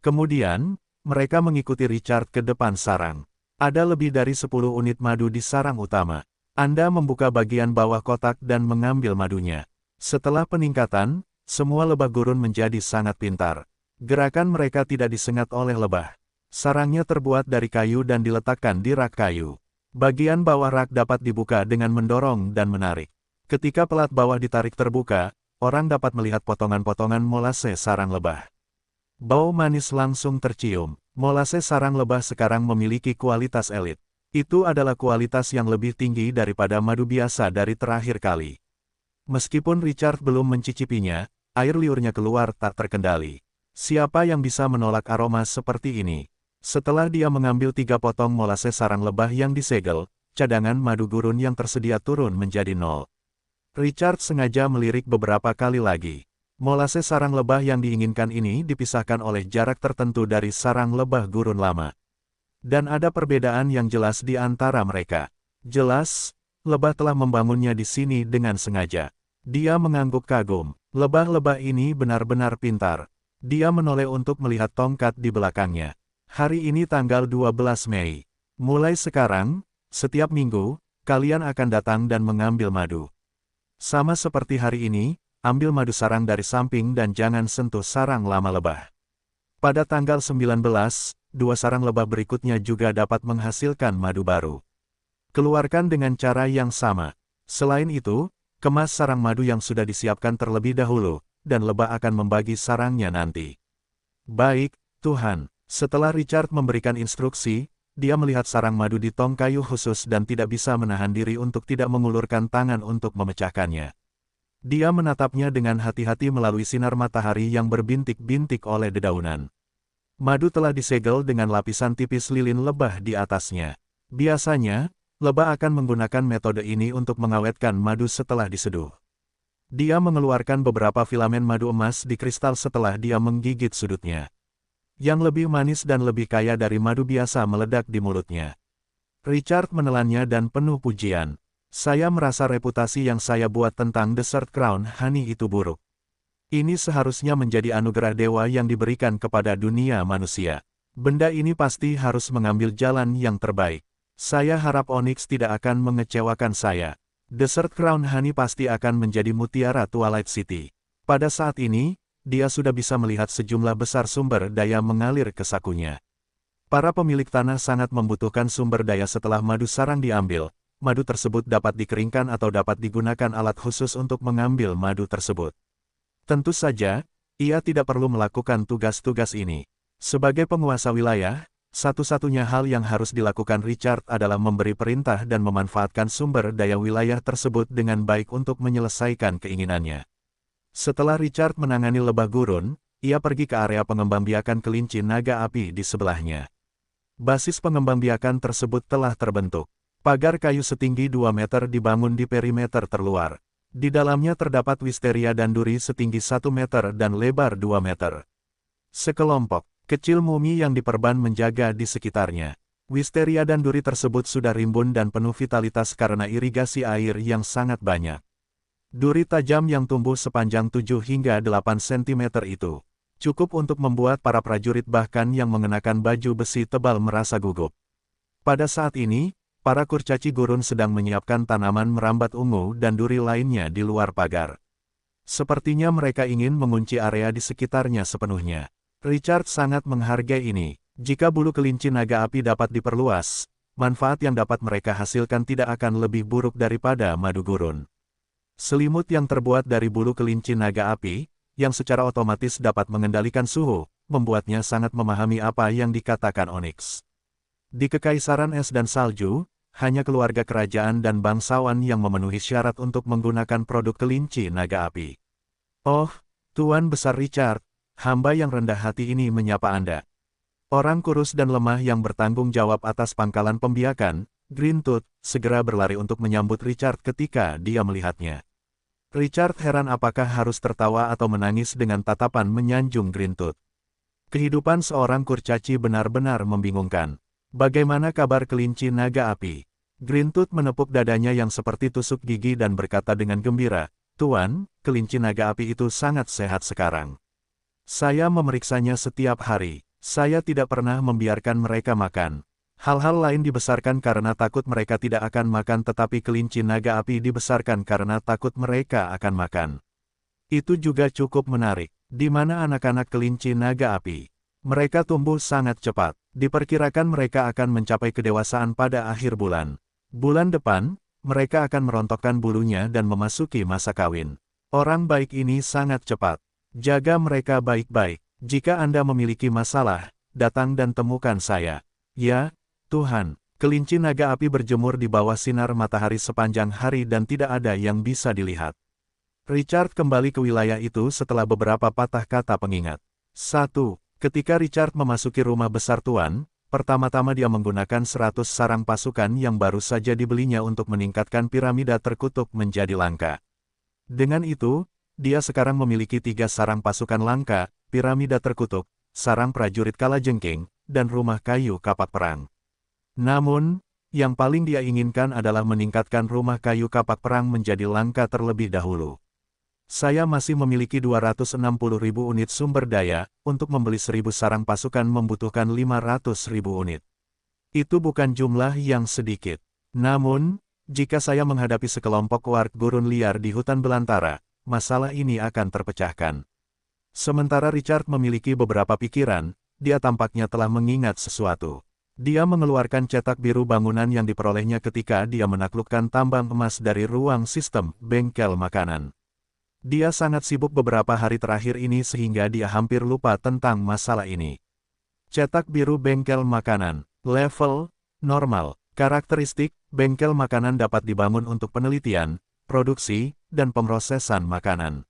Kemudian, mereka mengikuti Richard ke depan sarang. Ada lebih dari 10 unit madu di sarang utama. Anda membuka bagian bawah kotak dan mengambil madunya. Setelah peningkatan, semua lebah gurun menjadi sangat pintar. Gerakan mereka tidak disengat oleh lebah. Sarangnya terbuat dari kayu dan diletakkan di rak kayu. Bagian bawah rak dapat dibuka dengan mendorong dan menarik. Ketika pelat bawah ditarik terbuka, orang dapat melihat potongan-potongan molase sarang lebah. Bau manis langsung tercium. Molase sarang lebah sekarang memiliki kualitas elit. Itu adalah kualitas yang lebih tinggi daripada madu biasa dari terakhir kali. Meskipun Richard belum mencicipinya, air liurnya keluar tak terkendali. Siapa yang bisa menolak aroma seperti ini? Setelah dia mengambil 3 potong molase sarang lebah yang disegel, cadangan madu gurun yang tersedia turun menjadi 0. Richard sengaja melirik beberapa kali lagi. Molase sarang lebah yang diinginkan ini dipisahkan oleh jarak tertentu dari sarang lebah gurun lama. Dan ada perbedaan yang jelas di antara mereka. Jelas, lebah telah membangunnya di sini dengan sengaja. Dia mengangguk kagum. Lebah-lebah ini benar-benar pintar. Dia menoleh untuk melihat tongkat di belakangnya. Hari ini tanggal 12 Mei. Mulai sekarang, setiap minggu, kalian akan datang dan mengambil madu. Sama seperti hari ini, ambil madu sarang dari samping dan jangan sentuh sarang lama lebah. Pada tanggal 19, 2 sarang lebah berikutnya juga dapat menghasilkan madu baru. Keluarkan dengan cara yang sama. Selain itu, kemas sarang madu yang sudah disiapkan terlebih dahulu, dan lebah akan membagi sarangnya nanti. Baik, Tuhan. Setelah Richard memberikan instruksi, dia melihat sarang madu di tong kayu khusus dan tidak bisa menahan diri untuk tidak mengulurkan tangan untuk memecahkannya. Dia menatapnya dengan hati-hati melalui sinar matahari yang berbintik-bintik oleh dedaunan. Madu telah disegel dengan lapisan tipis lilin lebah di atasnya. Biasanya, lebah akan menggunakan metode ini untuk mengawetkan madu setelah diseduh. Dia mengeluarkan beberapa filamen madu emas di kristal setelah dia menggigit sudutnya. Yang lebih manis dan lebih kaya dari madu biasa meledak di mulutnya. Richard menelannya dan penuh pujian. Saya merasa reputasi yang saya buat tentang Desert Crown Honey itu buruk. Ini seharusnya menjadi anugerah dewa yang diberikan kepada dunia manusia. Benda ini pasti harus mengambil jalan yang terbaik. Saya harap Onyx tidak akan mengecewakan saya. Desert Crown Honey pasti akan menjadi mutiara Twilight City. Pada saat ini, dia sudah bisa melihat sejumlah besar sumber daya mengalir ke sakunya. Para pemilik tanah sangat membutuhkan sumber daya setelah madu sarang diambil. Madu tersebut dapat dikeringkan atau dapat digunakan alat khusus untuk mengambil madu tersebut. Tentu saja, ia tidak perlu melakukan tugas-tugas ini. Sebagai penguasa wilayah, satu-satunya hal yang harus dilakukan Richard adalah memberi perintah dan memanfaatkan sumber daya wilayah tersebut dengan baik untuk menyelesaikan keinginannya. Setelah Richard menangani lebah gurun, ia pergi ke area pengembangbiakan kelinci naga api di sebelahnya. Basis pengembangbiakan tersebut telah terbentuk. Pagar kayu setinggi 2 meter dibangun di perimeter terluar. Di dalamnya terdapat wisteria dan duri setinggi 1 meter dan lebar 2 meter. Sekelompok kecil mumi yang diperban menjaga di sekitarnya. Wisteria dan duri tersebut sudah rimbun dan penuh vitalitas karena irigasi air yang sangat banyak. Duri tajam yang tumbuh sepanjang 7 hingga 8 cm itu cukup untuk membuat para prajurit bahkan yang mengenakan baju besi tebal merasa gugup. Pada saat ini, para kurcaci gurun sedang menyiapkan tanaman merambat ungu dan duri lainnya di luar pagar. Sepertinya mereka ingin mengunci area di sekitarnya sepenuhnya. Richard sangat menghargai ini. Jika bulu kelinci naga api dapat diperluas, manfaat yang dapat mereka hasilkan tidak akan lebih buruk daripada madu gurun. Selimut yang terbuat dari bulu kelinci naga api, yang secara otomatis dapat mengendalikan suhu, membuatnya sangat memahami apa yang dikatakan Onyx. Di Kekaisaran Es dan Salju, hanya keluarga kerajaan dan bangsawan yang memenuhi syarat untuk menggunakan produk kelinci naga api. Oh, Tuan Besar Richard, hamba yang rendah hati ini menyapa Anda. Orang kurus dan lemah yang bertanggung jawab atas pangkalan pembiakan, Greentooth, segera berlari untuk menyambut Richard ketika dia melihatnya. Richard heran apakah harus tertawa atau menangis dengan tatapan menyanjung Greentooth. Kehidupan seorang kurcaci benar-benar membingungkan. Bagaimana kabar kelinci naga api? Greentooth menepuk dadanya yang seperti tusuk gigi dan berkata dengan gembira, Tuan, kelinci naga api itu sangat sehat sekarang. Saya memeriksanya setiap hari. Saya tidak pernah membiarkan mereka makan. Hal-hal lain dibesarkan karena takut mereka tidak akan makan tetapi kelinci naga api dibesarkan karena takut mereka akan makan. Itu juga cukup menarik. Di mana anak-anak kelinci naga api? Mereka tumbuh sangat cepat. Diperkirakan mereka akan mencapai kedewasaan pada akhir bulan. Bulan depan, mereka akan merontokkan bulunya dan memasuki masa kawin. Orang baik ini sangat cepat. Jaga mereka baik-baik. Jika Anda memiliki masalah, datang dan temukan saya. Ya, Tuhan, kelinci naga api berjemur di bawah sinar matahari sepanjang hari dan tidak ada yang bisa dilihat. Richard kembali ke wilayah itu setelah beberapa patah kata pengingat. 1. Ketika Richard memasuki rumah besar Tuan, pertama-tama dia menggunakan 100 sarang pasukan yang baru saja dibelinya untuk meningkatkan piramida terkutuk menjadi langka. Dengan itu, dia sekarang memiliki 3 sarang pasukan langka, piramida terkutuk, sarang prajurit kalajengking, dan rumah kayu kapak perang. Namun, yang paling dia inginkan adalah meningkatkan rumah kayu kapak perang menjadi langka terlebih dahulu. Saya masih memiliki 260.000 unit sumber daya, untuk membeli 1.000 sarang pasukan membutuhkan 500.000 unit. Itu bukan jumlah yang sedikit. Namun, jika saya menghadapi sekelompok warg gurun liar di hutan belantara, masalah ini akan terpecahkan. Sementara Richard memiliki beberapa pikiran, dia tampaknya telah mengingat sesuatu. Dia mengeluarkan cetak biru bangunan yang diperolehnya ketika dia menaklukkan tambang emas dari ruang sistem bengkel makanan. Dia sangat sibuk beberapa hari terakhir ini sehingga dia hampir lupa tentang masalah ini. Cetak biru bengkel makanan, level normal. Karakteristik, bengkel makanan dapat dibangun untuk penelitian, produksi, dan pemrosesan makanan.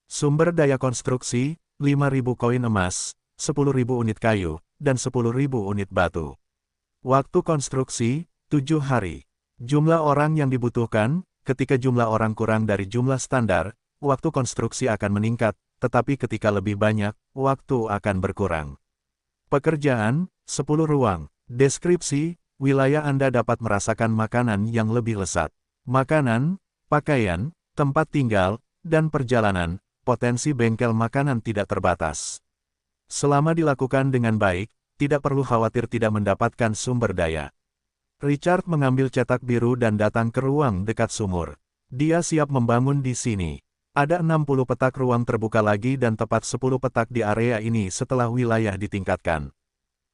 Sumber daya konstruksi, 5.000 koin emas, 10.000 unit kayu, dan 10.000 unit batu. Waktu konstruksi, 7 hari. Jumlah orang yang dibutuhkan, ketika jumlah orang kurang dari jumlah standar, waktu konstruksi akan meningkat, tetapi ketika lebih banyak, waktu akan berkurang. Pekerjaan, 10 ruang. Deskripsi, wilayah Anda dapat merasakan makanan yang lebih lezat. Makanan, pakaian, tempat tinggal, dan perjalanan, potensi bengkel makanan tidak terbatas. Selama dilakukan dengan baik, tidak perlu khawatir tidak mendapatkan sumber daya. Richard mengambil cetak biru dan datang ke ruang dekat sumur. Dia siap membangun di sini. Ada 60 petak ruang terbuka lagi dan tepat 10 petak di area ini setelah wilayah ditingkatkan.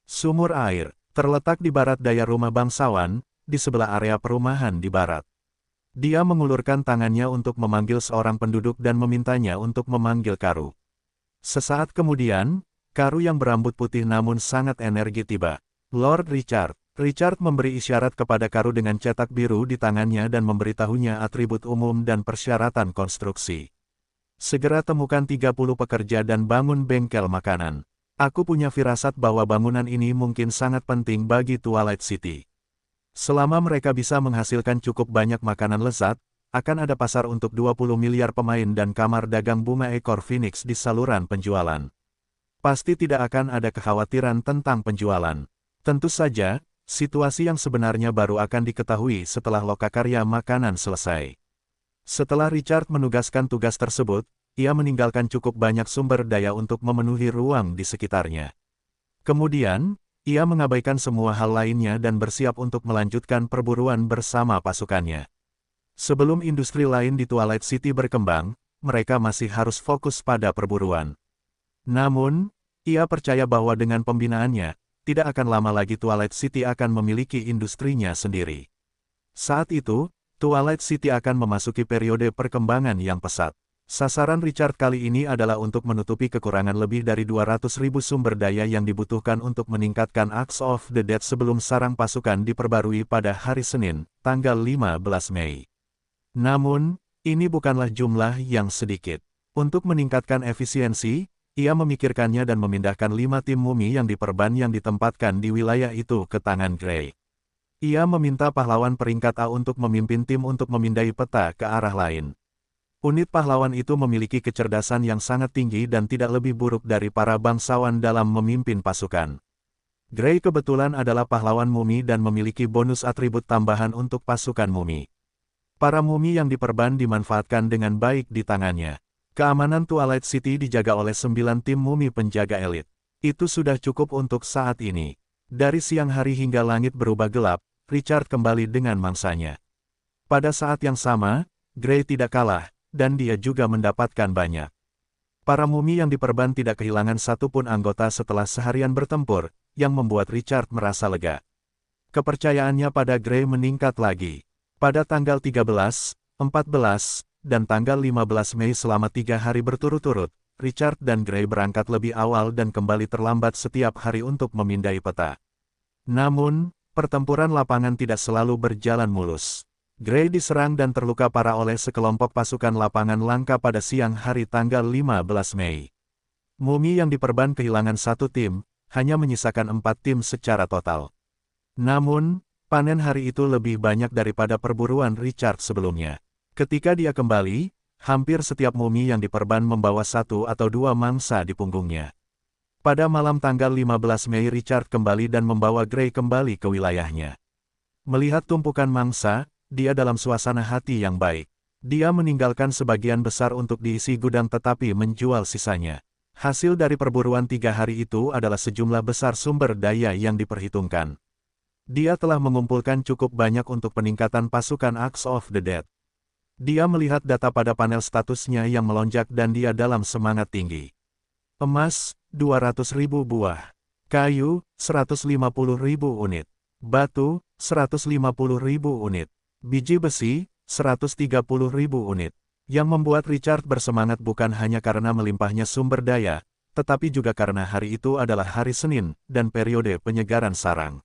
Sumur air, terletak di barat daya rumah bangsawan, di sebelah area perumahan di barat. Dia mengulurkan tangannya untuk memanggil seorang penduduk dan memintanya untuk memanggil Karu. Sesaat kemudian, Karu yang berambut putih namun sangat energi tiba. Lord Richard. Richard memberi isyarat kepada Karu dengan cetak biru di tangannya dan memberitahunya atribut umum dan persyaratan konstruksi. Segera temukan 30 pekerja dan bangun bengkel makanan. Aku punya firasat bahwa bangunan ini mungkin sangat penting bagi Twilight City. Selama mereka bisa menghasilkan cukup banyak makanan lezat, akan ada pasar untuk 20 miliar pemain dan kamar dagang bunga ekor Phoenix di saluran penjualan. Pasti tidak akan ada kekhawatiran tentang penjualan. Tentu saja, situasi yang sebenarnya baru akan diketahui setelah lokakarya makanan selesai. Setelah Richard menugaskan tugas tersebut, ia meninggalkan cukup banyak sumber daya untuk memenuhi ruang di sekitarnya. Kemudian, ia mengabaikan semua hal lainnya dan bersiap untuk melanjutkan perburuan bersama pasukannya. Sebelum industri lain di Twilight City berkembang, mereka masih harus fokus pada perburuan. Namun, ia percaya bahwa dengan pembinaannya, tidak akan lama lagi Twilight City akan memiliki industrinya sendiri. Saat itu, Twilight City akan memasuki periode perkembangan yang pesat. Sasaran Richard kali ini adalah untuk menutupi kekurangan lebih dari 200.000 sumber daya yang dibutuhkan untuk meningkatkan Axe of the Dead sebelum sarang pasukan diperbarui pada hari Senin, tanggal 15 Mei. Namun, ini bukanlah jumlah yang sedikit. Untuk meningkatkan efisiensi, ia memikirkannya dan memindahkan 5 tim mumi yang diperban yang ditempatkan di wilayah itu ke tangan Gray. Ia meminta pahlawan peringkat A untuk memimpin tim untuk memindai peta ke arah lain. Unit pahlawan itu memiliki kecerdasan yang sangat tinggi dan tidak lebih buruk dari para bangsawan dalam memimpin pasukan. Gray kebetulan adalah pahlawan mumi dan memiliki bonus atribut tambahan untuk pasukan mumi. Para mumi yang diperban dimanfaatkan dengan baik di tangannya. Keamanan Twilight City dijaga oleh 9 tim mumi penjaga elit. Itu sudah cukup untuk saat ini. Dari siang hari hingga langit berubah gelap, Richard kembali dengan mangsanya. Pada saat yang sama, Gray tidak kalah, dan dia juga mendapatkan banyak. Para mumi yang diperban tidak kehilangan satupun anggota setelah seharian bertempur, yang membuat Richard merasa lega. Kepercayaannya pada Gray meningkat lagi. Pada tanggal 13, 14, dan tanggal 15 Mei selama 3 hari berturut-turut, Richard dan Gray berangkat lebih awal dan kembali terlambat setiap hari untuk memindai peta. Namun, pertempuran lapangan tidak selalu berjalan mulus. Gray diserang dan terluka parah oleh sekelompok pasukan lapangan langka pada siang hari tanggal 15 Mei. Mumi yang diperban kehilangan 1 tim, hanya menyisakan 4 tim secara total. Namun, panen hari itu lebih banyak daripada perburuan Richard sebelumnya. Ketika dia kembali, hampir setiap mumi yang diperban membawa 1 atau 2 mangsa di punggungnya. Pada malam tanggal 15 Mei Richard kembali dan membawa Gray kembali ke wilayahnya. Melihat tumpukan mangsa, dia dalam suasana hati yang baik. Dia meninggalkan sebagian besar untuk diisi gudang tetapi menjual sisanya. Hasil dari perburuan 3 hari itu adalah sejumlah besar sumber daya yang diperhitungkan. Dia telah mengumpulkan cukup banyak untuk peningkatan pasukan Axe of the Dead. Dia melihat data pada panel statusnya yang melonjak dan dia dalam semangat tinggi. Emas, 200.000 buah. Kayu, 150.000 unit. Batu, 150.000 unit. Biji besi, 130.000 unit. Yang membuat Richard bersemangat bukan hanya karena melimpahnya sumber daya, tetapi juga karena hari itu adalah hari Senin, dan periode penyegaran sarang.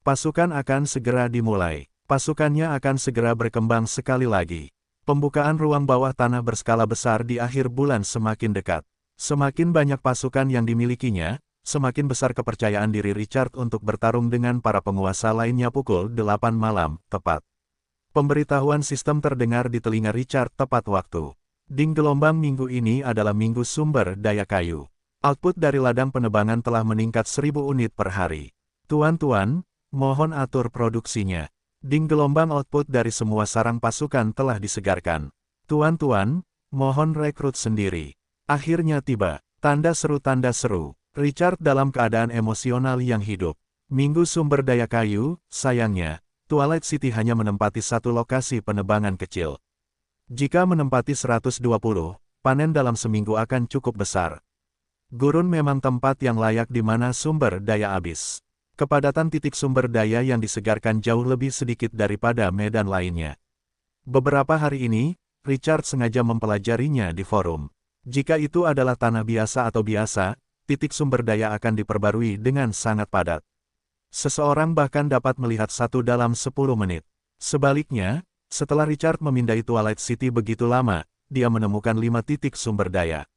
Pasukan akan segera dimulai. Pasukannya akan segera berkembang sekali lagi. Pembukaan ruang bawah tanah berskala besar di akhir bulan semakin dekat. Semakin banyak pasukan yang dimilikinya, semakin besar kepercayaan diri Richard untuk bertarung dengan para penguasa lainnya pukul 8 malam, tepat. Pemberitahuan sistem terdengar di telinga Richard tepat waktu. Ding gelombang minggu ini adalah minggu sumber daya kayu. Output dari ladang penebangan telah meningkat 1.000 unit per hari. Tuan-tuan, mohon atur produksinya. Ding gelombang output dari semua sarang pasukan telah disegarkan. Tuan-tuan, mohon rekrut sendiri. Akhirnya tiba. Tanda seru tanda seru. Richard dalam keadaan emosional yang hidup. Minggu sumber daya kayu, sayangnya, Twilight City hanya menempati satu lokasi penebangan kecil. Jika menempati 120, panen dalam seminggu akan cukup besar. Gurun memang tempat yang layak di mana sumber daya habis. Kepadatan titik sumber daya yang disegarkan jauh lebih sedikit daripada medan lainnya. Beberapa hari ini, Richard sengaja mempelajarinya di forum. Jika itu adalah tanah biasa atau biasa, titik sumber daya akan diperbarui dengan sangat padat. Seseorang bahkan dapat melihat satu dalam 10 menit. Sebaliknya, setelah Richard memindai Twilight City begitu lama, dia menemukan 5 titik sumber daya.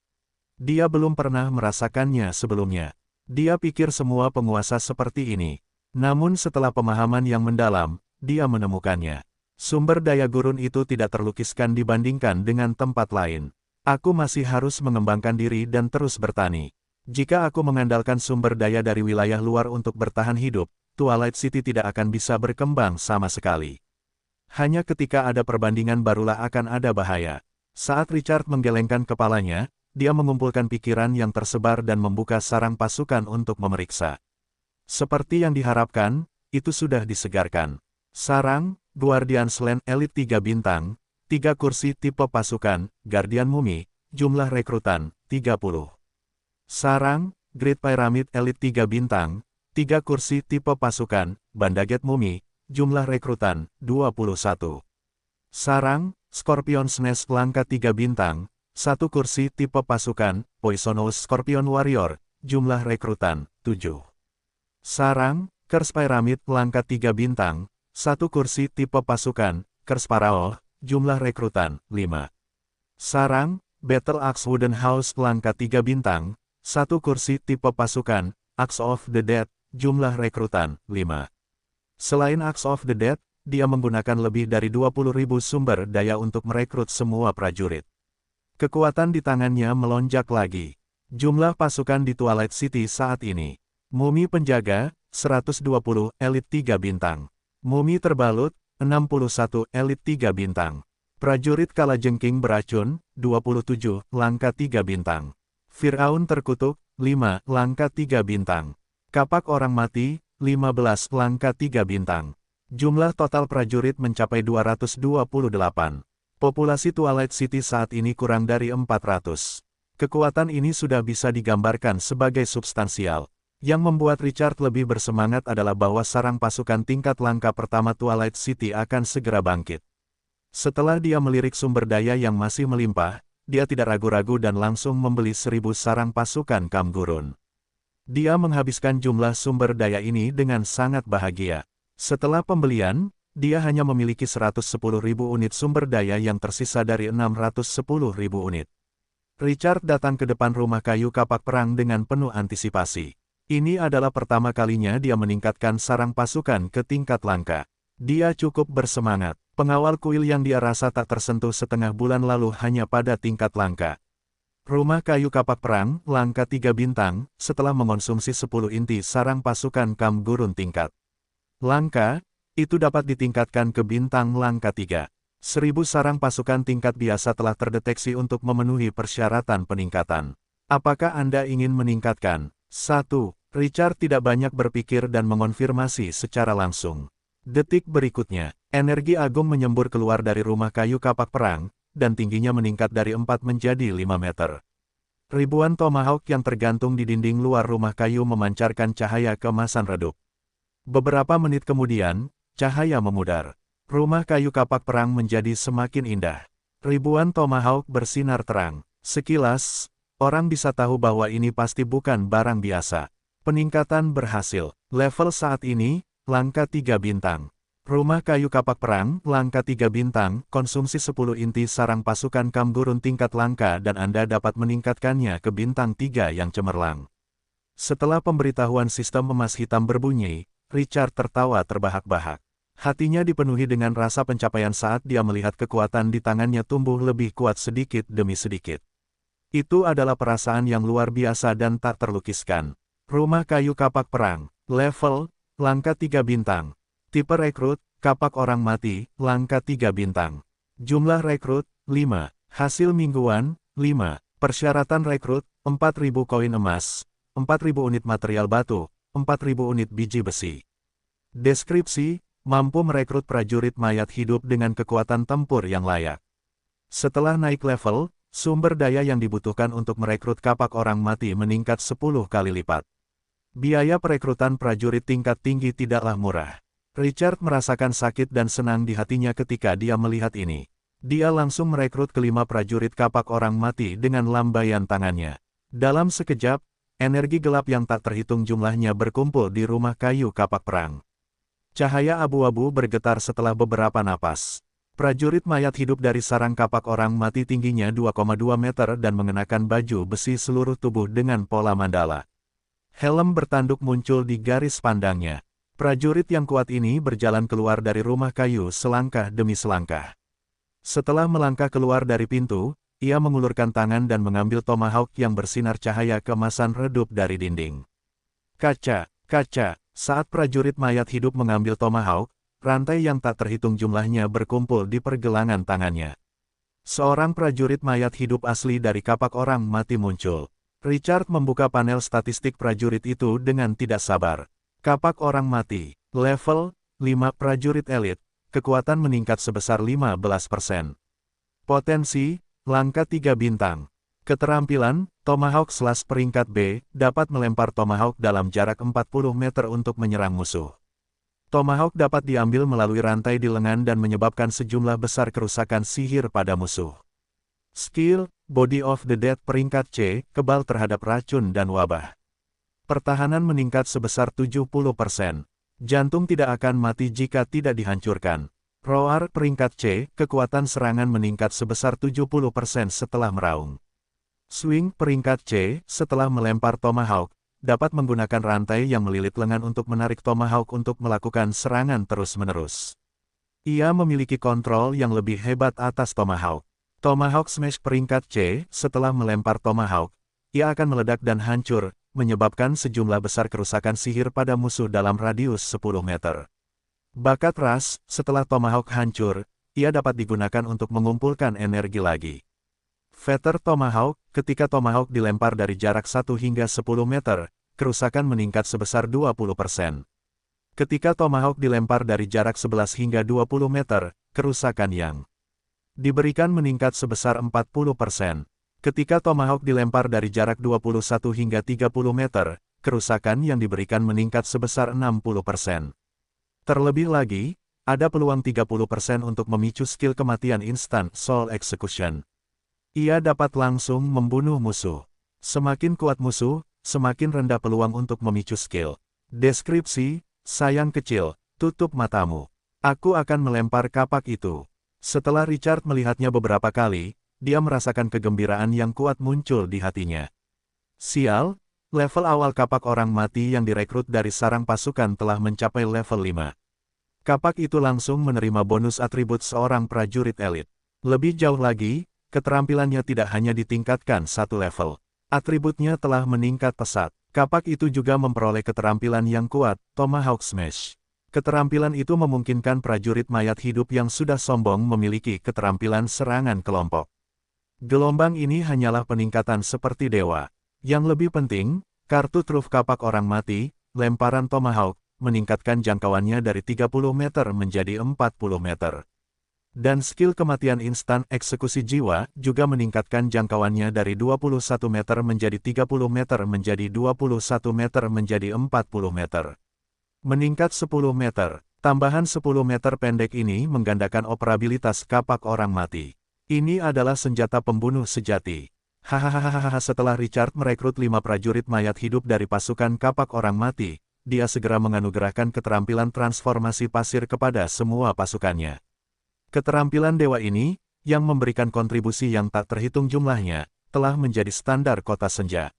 Dia belum pernah merasakannya sebelumnya. Dia pikir semua penguasa seperti ini. Namun setelah pemahaman yang mendalam, dia menemukannya. Sumber daya gurun itu tidak terlukiskan dibandingkan dengan tempat lain. Aku masih harus mengembangkan diri dan terus bertani. Jika aku mengandalkan sumber daya dari wilayah luar untuk bertahan hidup, Twilight City tidak akan bisa berkembang sama sekali. Hanya ketika ada perbandingan barulah akan ada bahaya. Saat Richard menggelengkan kepalanya, dia mengumpulkan pikiran yang tersebar dan membuka sarang pasukan untuk memeriksa. Seperti yang diharapkan, itu sudah disegarkan. Sarang, Guardian Land Elite 3 bintang, 3 kursi tipe pasukan, Guardian Mumi, jumlah rekrutan, 30. Sarang, Great Pyramid Elite 3 bintang, 3 kursi tipe pasukan, Bandaget Mumi, jumlah rekrutan, 21. Sarang, Scorpion's Nest Langka 3 bintang, 1 kursi tipe pasukan, Poisonous Scorpion Warrior, jumlah rekrutan, 7. Sarang, Curse Pyramid Langka 3 bintang, 1 kursi tipe pasukan, Curse Pharaoh, jumlah rekrutan, 5. Sarang, Battle Axe Wooden House Langka 3 bintang, 1 kursi tipe pasukan, Axe of the Dead, jumlah rekrutan, 5. Selain Axe of the Dead, dia menggunakan lebih dari 20.000 sumber daya untuk merekrut semua prajurit. Kekuatan di tangannya melonjak lagi. Jumlah pasukan di Twilight City saat ini. Mumi penjaga, 120, elit 3 bintang. Mumi terbalut, 61, elit 3 bintang. Prajurit kalajengking beracun, 27, langka 3 bintang. Firaun terkutuk, 5, langka 3 bintang. Kapak orang mati, 15, langka 3 bintang. Jumlah total prajurit mencapai 228. Populasi Twilight City saat ini kurang dari 400. Kekuatan ini sudah bisa digambarkan sebagai substansial. Yang membuat Richard lebih bersemangat adalah bahwa sarang pasukan tingkat langka pertama Twilight City akan segera bangkit. Setelah dia melirik sumber daya yang masih melimpah, dia tidak ragu-ragu dan langsung membeli 1.000 sarang pasukan Kamgurun. Dia menghabiskan jumlah sumber daya ini dengan sangat bahagia. Setelah pembelian, dia hanya memiliki 110.000 unit sumber daya yang tersisa dari 610.000 unit. Richard datang ke depan rumah kayu kapak perang dengan penuh antisipasi. Ini adalah pertama kalinya dia meningkatkan sarang pasukan ke tingkat langka. Dia cukup bersemangat. Pengawal kuil yang dia rasa tak tersentuh setengah bulan lalu hanya pada tingkat langka. Rumah kayu kapak perang, langka 3 bintang, setelah mengonsumsi 10 inti sarang pasukan kam gurun tingkat langka, itu dapat ditingkatkan ke bintang langka 3. 1000 sarang pasukan tingkat biasa telah terdeteksi untuk memenuhi persyaratan peningkatan. Apakah Anda ingin meningkatkan? 1. Richard tidak banyak berpikir dan mengonfirmasi secara langsung. Detik berikutnya, energi agung menyembur keluar dari rumah kayu kapak perang, dan tingginya meningkat dari 4 menjadi 5 meter. Ribuan tomahawk yang tergantung di dinding luar rumah kayu memancarkan cahaya keemasan redup. Beberapa menit kemudian, cahaya memudar. Rumah kayu kapak perang menjadi semakin indah. Ribuan tomahawk bersinar terang. Sekilas, orang bisa tahu bahwa ini pasti bukan barang biasa. Peningkatan berhasil. Level saat ini, langka 3 bintang. Rumah kayu kapak perang, langka 3 bintang, konsumsi 10 inti sarang pasukan kam gurun tingkat langka dan Anda dapat meningkatkannya ke bintang 3 yang cemerlang. Setelah pemberitahuan sistem emas hitam berbunyi, Richard tertawa terbahak-bahak. Hatinya dipenuhi dengan rasa pencapaian saat dia melihat kekuatan di tangannya tumbuh lebih kuat sedikit demi sedikit. Itu adalah perasaan yang luar biasa dan tak terlukiskan. Rumah kayu kapak perang, level, langka 3 bintang. Tipe rekrut, kapak orang mati, langka 3 bintang. Jumlah rekrut, 5. Hasil mingguan, 5. Persyaratan rekrut, 4.000 koin emas, 4.000 unit material batu, 4.000 unit biji besi. Deskripsi, mampu merekrut prajurit mayat hidup dengan kekuatan tempur yang layak. Setelah naik level, sumber daya yang dibutuhkan untuk merekrut kapak orang mati meningkat 10 kali lipat. Biaya perekrutan prajurit tingkat tinggi tidaklah murah. Richard merasakan sakit dan senang di hatinya ketika dia melihat ini. Dia langsung merekrut kelima prajurit kapak orang mati dengan lambaian tangannya. Dalam sekejap, energi gelap yang tak terhitung jumlahnya berkumpul di rumah kayu kapak perang. Cahaya abu-abu bergetar setelah beberapa napas. Prajurit mayat hidup dari sarang kapak orang mati tingginya 2,2 meter dan mengenakan baju besi seluruh tubuh dengan pola mandala. Helm bertanduk muncul di garis pandangnya. Prajurit yang kuat ini berjalan keluar dari rumah kayu selangkah demi selangkah. Setelah melangkah keluar dari pintu, ia mengulurkan tangan dan mengambil tomahawk yang bersinar cahaya keemasan redup dari dinding. Kaca, kaca, saat prajurit mayat hidup mengambil tomahawk, rantai yang tak terhitung jumlahnya berkumpul di pergelangan tangannya. Seorang prajurit mayat hidup asli dari kapak orang mati muncul. Richard membuka panel statistik prajurit itu dengan tidak sabar. Kapak orang mati, level 5 prajurit elit, kekuatan meningkat sebesar 15%. Potensi, langka 3 bintang. Keterampilan, Tomahawk Slash peringkat B, dapat melempar Tomahawk dalam jarak 40 meter untuk menyerang musuh. Tomahawk dapat diambil melalui rantai di lengan dan menyebabkan sejumlah besar kerusakan sihir pada musuh. Skill, Body of the Dead peringkat C, kebal terhadap racun dan wabah. Pertahanan meningkat sebesar 70%. Jantung tidak akan mati jika tidak dihancurkan. Roar peringkat C, kekuatan serangan meningkat sebesar 70% setelah meraung. Swing peringkat C, setelah melempar Tomahawk, dapat menggunakan rantai yang melilit lengan untuk menarik Tomahawk untuk melakukan serangan terus-menerus. Ia memiliki kontrol yang lebih hebat atas Tomahawk. Tomahawk Smash peringkat C, setelah melempar Tomahawk, ia akan meledak dan hancur, menyebabkan sejumlah besar kerusakan sihir pada musuh dalam radius 10 meter. Bakat ras, setelah Tomahawk hancur, ia dapat digunakan untuk mengumpulkan energi lagi. Feather Tomahawk, ketika Tomahawk dilempar dari jarak 1 hingga 10 meter, kerusakan meningkat sebesar 20%. Ketika Tomahawk dilempar dari jarak 11 hingga 20 meter, kerusakan yang diberikan meningkat sebesar 40%. Ketika Tomahawk dilempar dari jarak 21 hingga 30 meter, kerusakan yang diberikan meningkat sebesar 60%. Terlebih lagi, ada peluang 30% untuk memicu skill kematian instan Soul Execution. Ia dapat langsung membunuh musuh. Semakin kuat musuh, semakin rendah peluang untuk memicu skill. Deskripsi, sayang kecil, tutup matamu. Aku akan melempar kapak itu. Setelah Richard melihatnya beberapa kali, dia merasakan kegembiraan yang kuat muncul di hatinya. Sial, Level awal kapak orang mati yang direkrut dari sarang pasukan telah mencapai level 5. Kapak itu langsung menerima bonus atribut seorang prajurit elit. Lebih jauh lagi, keterampilannya tidak hanya ditingkatkan satu level. Atributnya telah meningkat pesat. Kapak itu juga memperoleh keterampilan yang kuat, Tomahawk Smash. Keterampilan itu memungkinkan prajurit mayat hidup yang sudah sombong memiliki keterampilan serangan kelompok. Gelombang ini hanyalah peningkatan seperti dewa. Yang lebih penting, kartu truf kapak orang mati, lemparan Tomahawk, meningkatkan jangkauannya dari 30 meter menjadi 40 meter. Dan skill kematian instan eksekusi jiwa juga meningkatkan jangkauannya dari 21 meter menjadi 30 meter menjadi 21 meter menjadi 40 meter. Meningkat 10 meter. Tambahan 10 meter pendek ini menggandakan operabilitas kapak orang mati. Ini adalah senjata pembunuh sejati. Hahaha, setelah Richard merekrut 5 prajurit mayat hidup dari pasukan kapak orang mati, dia segera menganugerahkan keterampilan transformasi pasir kepada semua pasukannya. Keterampilan dewa ini, yang memberikan kontribusi yang tak terhitung jumlahnya, telah menjadi standar kota senja.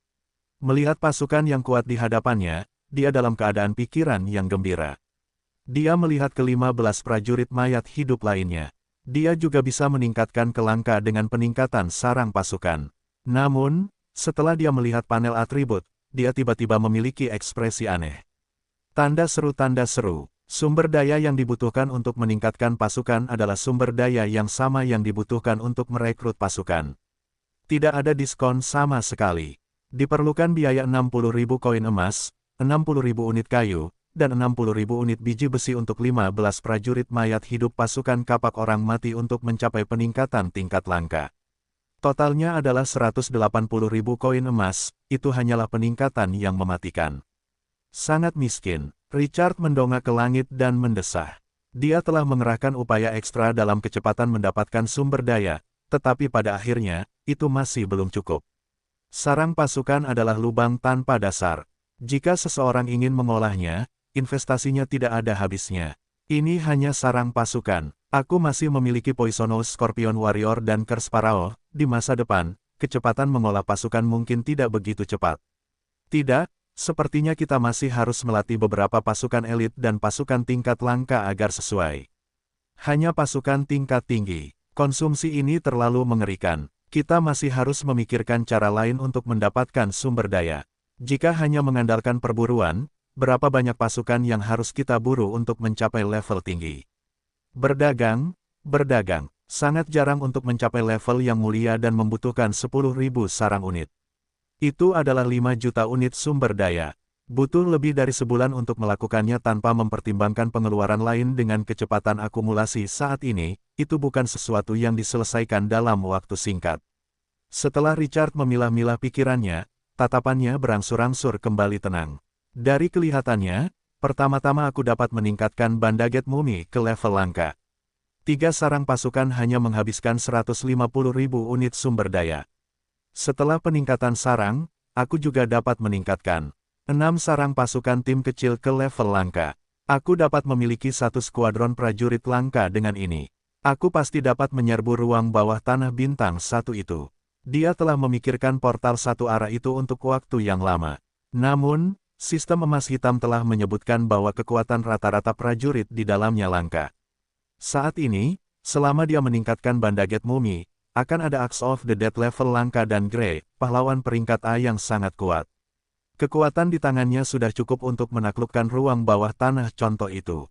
Melihat pasukan yang kuat di hadapannya, dia dalam keadaan pikiran yang gembira. Dia melihat ke-15 prajurit mayat hidup lainnya. Dia juga bisa meningkatkan kelangka dengan peningkatan sarang pasukan. Namun, setelah dia melihat panel atribut, dia tiba-tiba memiliki ekspresi aneh. Tanda seru, sumber daya yang dibutuhkan untuk meningkatkan pasukan adalah sumber daya yang sama yang dibutuhkan untuk merekrut pasukan. Tidak ada diskon sama sekali. Diperlukan biaya 60.000 koin emas, 60.000 unit kayu, dan 60.000 unit biji besi untuk 15 prajurit mayat hidup pasukan kapak orang mati untuk mencapai peningkatan tingkat langka. Totalnya adalah 180.000 koin emas, itu hanyalah peningkatan yang mematikan. Sangat miskin, Richard mendongak ke langit dan mendesah. Dia telah mengerahkan upaya ekstra dalam kecepatan mendapatkan sumber daya, tetapi pada akhirnya, itu masih belum cukup. Sarang pasukan adalah lubang tanpa dasar. Jika seseorang ingin mengolahnya, investasinya tidak ada habisnya. Ini hanya sarang pasukan. Aku masih memiliki Poisonous Scorpion Warrior dan Curse Pharaoh. Di masa depan, kecepatan mengolah pasukan mungkin tidak begitu cepat. Tidak, sepertinya kita masih harus melatih beberapa pasukan elit dan pasukan tingkat langka agar sesuai. Hanya pasukan tingkat tinggi. Konsumsi ini terlalu mengerikan. Kita masih harus memikirkan cara lain untuk mendapatkan sumber daya. Jika hanya mengandalkan perburuan, berapa banyak pasukan yang harus kita buru untuk mencapai level tinggi? Berdagang, sangat jarang untuk mencapai level yang mulia dan membutuhkan 10.000 sarang unit. Itu adalah 5 juta unit sumber daya. Butuh lebih dari sebulan untuk melakukannya tanpa mempertimbangkan pengeluaran lain dengan kecepatan akumulasi saat ini, itu bukan sesuatu yang diselesaikan dalam waktu singkat. Setelah Richard memilah-milah pikirannya, tatapannya berangsur-angsur kembali tenang. Dari kelihatannya, pertama-tama aku dapat meningkatkan Bandaget Mumi ke level langka. 3 sarang pasukan hanya menghabiskan 150.000 unit sumber daya. Setelah peningkatan sarang, aku juga dapat meningkatkan 6 sarang pasukan tim kecil ke level langka. Aku dapat memiliki 1 skuadron prajurit langka dengan ini. Aku pasti dapat menyerbu ruang bawah tanah bintang 1 itu. Dia telah memikirkan portal satu arah itu untuk waktu yang lama. Namun, sistem emas hitam telah menyebutkan bahwa kekuatan rata-rata prajurit di dalamnya langka. Saat ini, selama dia meningkatkan Bandaget Mumi, akan ada Axe of the Dead level langka dan Grey, pahlawan peringkat A yang sangat kuat. Kekuatan di tangannya sudah cukup untuk menaklukkan ruang bawah tanah contoh itu.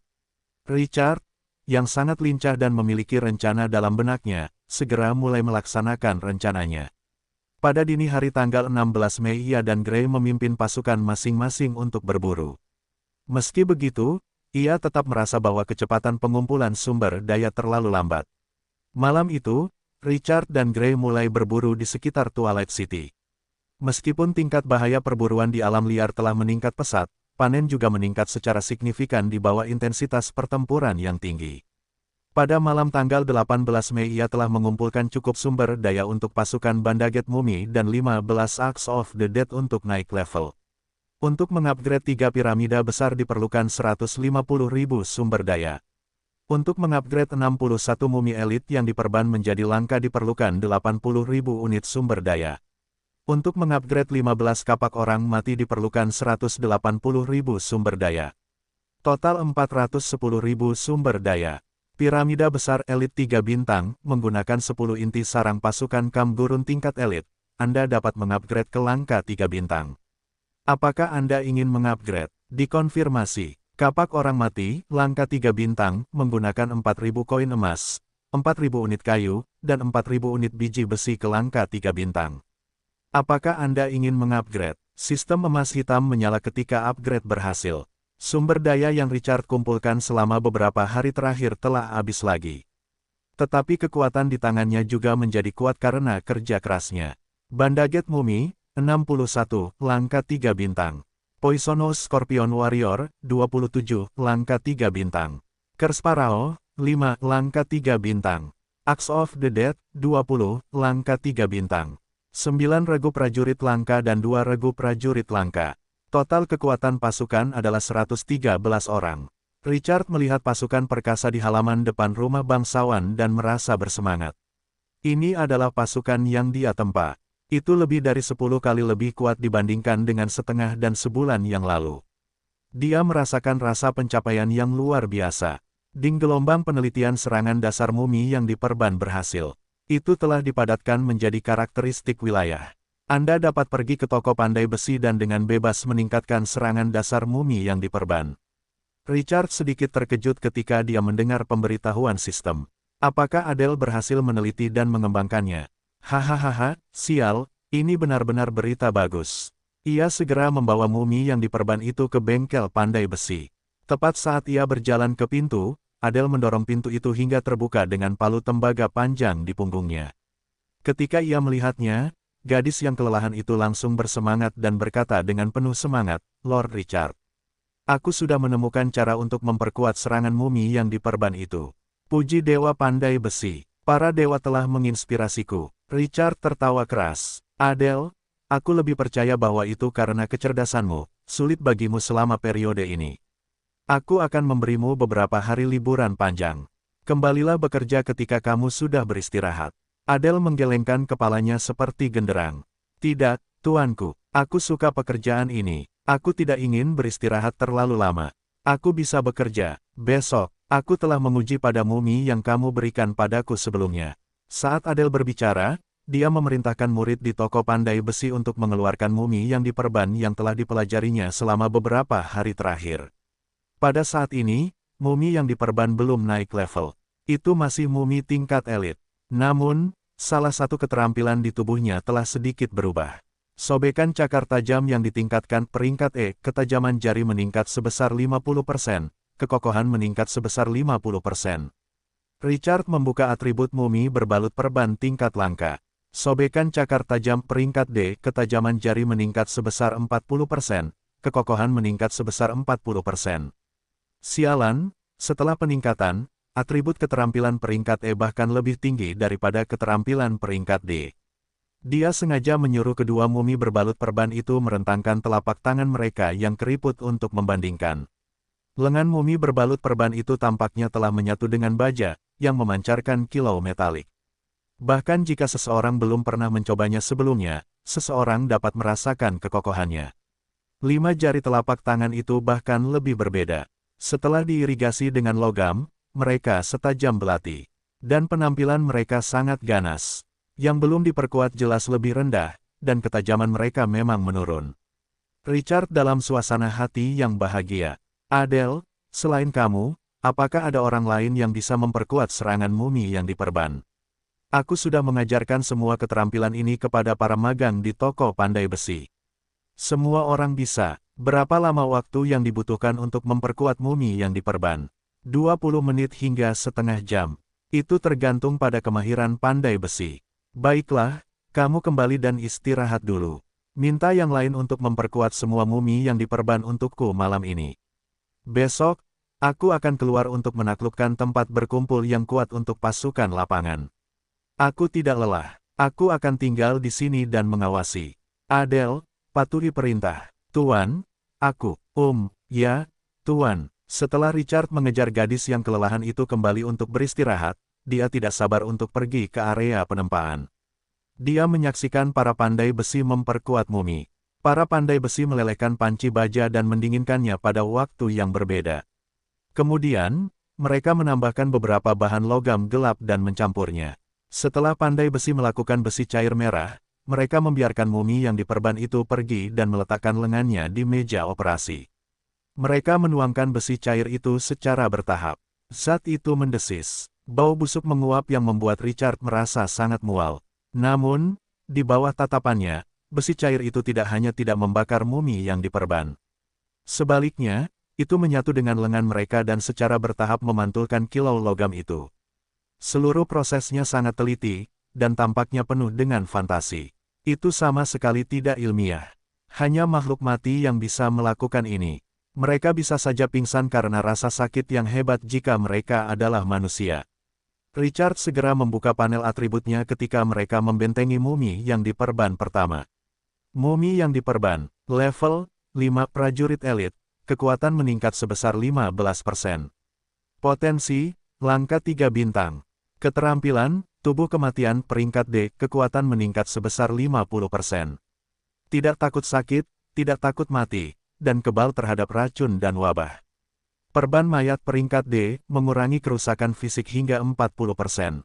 Richard, yang sangat lincah dan memiliki rencana dalam benaknya, segera mulai melaksanakan rencananya. Pada dini hari tanggal 16 Mei ia dan Grey memimpin pasukan masing-masing untuk berburu. Meski begitu, ia tetap merasa bahwa kecepatan pengumpulan sumber daya terlalu lambat. Malam itu, Richard dan Grey mulai berburu di sekitar Twilight City. Meskipun tingkat bahaya perburuan di alam liar telah meningkat pesat, panen juga meningkat secara signifikan di bawah intensitas pertempuran yang tinggi. Pada malam tanggal 18 Mei ia telah mengumpulkan cukup sumber daya untuk pasukan Bandaget Mumi dan 15 Axe of the Dead untuk naik level. Untuk mengupgrade 3 piramida besar diperlukan 150.000 sumber daya. Untuk mengupgrade 61 mumi elit yang diperban menjadi langka diperlukan 80.000 unit sumber daya. Untuk mengupgrade 15 kapak orang mati diperlukan 180.000 sumber daya. Total 410.000 sumber daya. Piramida besar elit 3 bintang, menggunakan 10 inti sarang pasukan Kam Gurun tingkat elit, Anda dapat mengupgrade ke langka 3 bintang. Apakah Anda ingin mengupgrade? Dikonfirmasi. Kapak orang mati, langka 3 bintang, menggunakan 4.000 koin emas, 4.000 unit kayu, dan 4.000 unit biji besi ke langka 3 bintang. Apakah Anda ingin mengupgrade? Sistem emas hitam menyala ketika upgrade berhasil. Sumber daya yang Richard kumpulkan selama beberapa hari terakhir telah habis lagi. Tetapi kekuatan di tangannya juga menjadi kuat karena kerja kerasnya. Bandaget Mumi, 61, langka 3 bintang. Poisonous Scorpion Warrior, 27, langka 3 bintang. Curse Pharaoh, 5, langka 3 bintang. Axe of the Dead, 20, langka 3 bintang. 9 regu prajurit langka dan 2 regu prajurit langka. Total kekuatan pasukan adalah 113 orang. Richard melihat pasukan perkasa di halaman depan rumah bangsawan dan merasa bersemangat. Ini adalah pasukan yang dia tempa. Itu lebih dari 10 kali lebih kuat dibandingkan dengan setengah dan sebulan yang lalu. Dia merasakan rasa pencapaian yang luar biasa. Ding gelombang penelitian serangan dasar mumi yang diperban berhasil. Itu telah dipadatkan menjadi karakteristik wilayah. Anda dapat pergi ke toko pandai besi dan dengan bebas meningkatkan serangan dasar mumi yang diperban. Richard sedikit terkejut ketika dia mendengar pemberitahuan sistem. Apakah Adele berhasil meneliti dan mengembangkannya? Hahaha, sial, ini benar-benar berita bagus. Ia segera membawa mumi yang diperban itu ke bengkel pandai besi. Tepat saat ia berjalan ke pintu, Adele mendorong pintu itu hingga terbuka dengan palu tembaga panjang di punggungnya. Ketika ia melihatnya, gadis yang kelelahan itu langsung bersemangat dan berkata dengan penuh semangat, Lord Richard. Aku sudah menemukan cara untuk memperkuat serangan mumi yang diperban itu. Puji Dewa Pandai Besi. Para dewa telah menginspirasiku. Richard tertawa keras. Adele, aku lebih percaya bahwa itu karena kecerdasanmu, sulit bagimu selama periode ini. Aku akan memberimu beberapa hari liburan panjang. Kembalilah bekerja ketika kamu sudah beristirahat. Adele menggelengkan kepalanya seperti genderang. Tidak, tuanku, aku suka pekerjaan ini. Aku tidak ingin beristirahat terlalu lama. Aku bisa bekerja. Besok, aku telah menguji pada mumi yang kamu berikan padaku sebelumnya. Saat Adele berbicara, dia memerintahkan murid di toko pandai besi untuk mengeluarkan mumi yang diperban yang telah dipelajarinya selama beberapa hari terakhir. Pada saat ini, mumi yang diperban belum naik level. Itu masih mumi tingkat elit. Namun, salah satu keterampilan di tubuhnya telah sedikit berubah. Sobekan cakar tajam yang ditingkatkan peringkat E, ketajaman jari meningkat sebesar 50%, kekokohan meningkat sebesar 50%. Richard membuka atribut mumi berbalut perban tingkat langka. Sobekan cakar tajam peringkat D, ketajaman jari meningkat sebesar 40%, kekokohan meningkat sebesar 40%. Sialan, setelah peningkatan, atribut keterampilan peringkat E bahkan lebih tinggi daripada keterampilan peringkat D. Dia sengaja menyuruh kedua mumi berbalut perban itu merentangkan telapak tangan mereka yang keriput untuk membandingkan. Lengan mumi berbalut perban itu tampaknya telah menyatu dengan baja, yang memancarkan kilau metalik. Bahkan jika seseorang belum pernah mencobanya sebelumnya, seseorang dapat merasakan kekokohannya. 5 jari telapak tangan itu bahkan lebih berbeda. Setelah diirigasi dengan logam, mereka setajam belati. Dan penampilan mereka sangat ganas. Yang belum diperkuat jelas lebih rendah, dan ketajaman mereka memang menurun. Richard dalam suasana hati yang bahagia. Adele, selain kamu, apakah ada orang lain yang bisa memperkuat serangan mumi yang diperban? Aku sudah mengajarkan semua keterampilan ini kepada para magang di toko pandai besi. Semua orang bisa. Berapa lama waktu yang dibutuhkan untuk memperkuat mumi yang diperban? 20 menit hingga setengah jam. Itu tergantung pada kemahiran pandai besi. Baiklah, kamu kembali dan istirahat dulu. Minta yang lain untuk memperkuat semua mumi yang diperban untukku malam ini. Besok, aku akan keluar untuk menaklukkan tempat berkumpul yang kuat untuk pasukan lapangan. Aku tidak lelah. Aku akan tinggal di sini dan mengawasi. Adele, patuhi perintah. Tuan, aku, ya, Tuan. Setelah Richard mengejar gadis yang kelelahan itu kembali untuk beristirahat, dia tidak sabar untuk pergi ke area penempaan. Dia menyaksikan para pandai besi memperkuat mumi. Para pandai besi melelehkan panci baja dan mendinginkannya pada waktu yang berbeda. Kemudian, mereka menambahkan beberapa bahan logam gelap dan mencampurnya. Setelah pandai besi melakukan besi cair merah, mereka membiarkan mumi yang diperban itu pergi dan meletakkan lengannya di meja operasi. Mereka menuangkan besi cair itu secara bertahap. Zat itu mendesis. Bau busuk menguap yang membuat Richard merasa sangat mual. Namun, di bawah tatapannya, besi cair itu tidak hanya tidak membakar mumi yang diperban. Sebaliknya, itu menyatu dengan lengan mereka dan secara bertahap memantulkan kilau logam itu. Seluruh prosesnya sangat teliti, dan tampaknya penuh dengan fantasi. Itu sama sekali tidak ilmiah. Hanya makhluk mati yang bisa melakukan ini. Mereka bisa saja pingsan karena rasa sakit yang hebat jika mereka adalah manusia. Richard segera membuka panel atributnya ketika mereka membentengi mumi yang diperban pertama. Mumi yang diperban, level 5 prajurit elit, kekuatan meningkat sebesar 15%. Potensi, langka 3 bintang. Keterampilan, tubuh kematian peringkat D, kekuatan meningkat sebesar 50%. Tidak takut sakit, tidak takut mati, dan kebal terhadap racun dan wabah. Perban mayat peringkat D, mengurangi kerusakan fisik hingga 40%.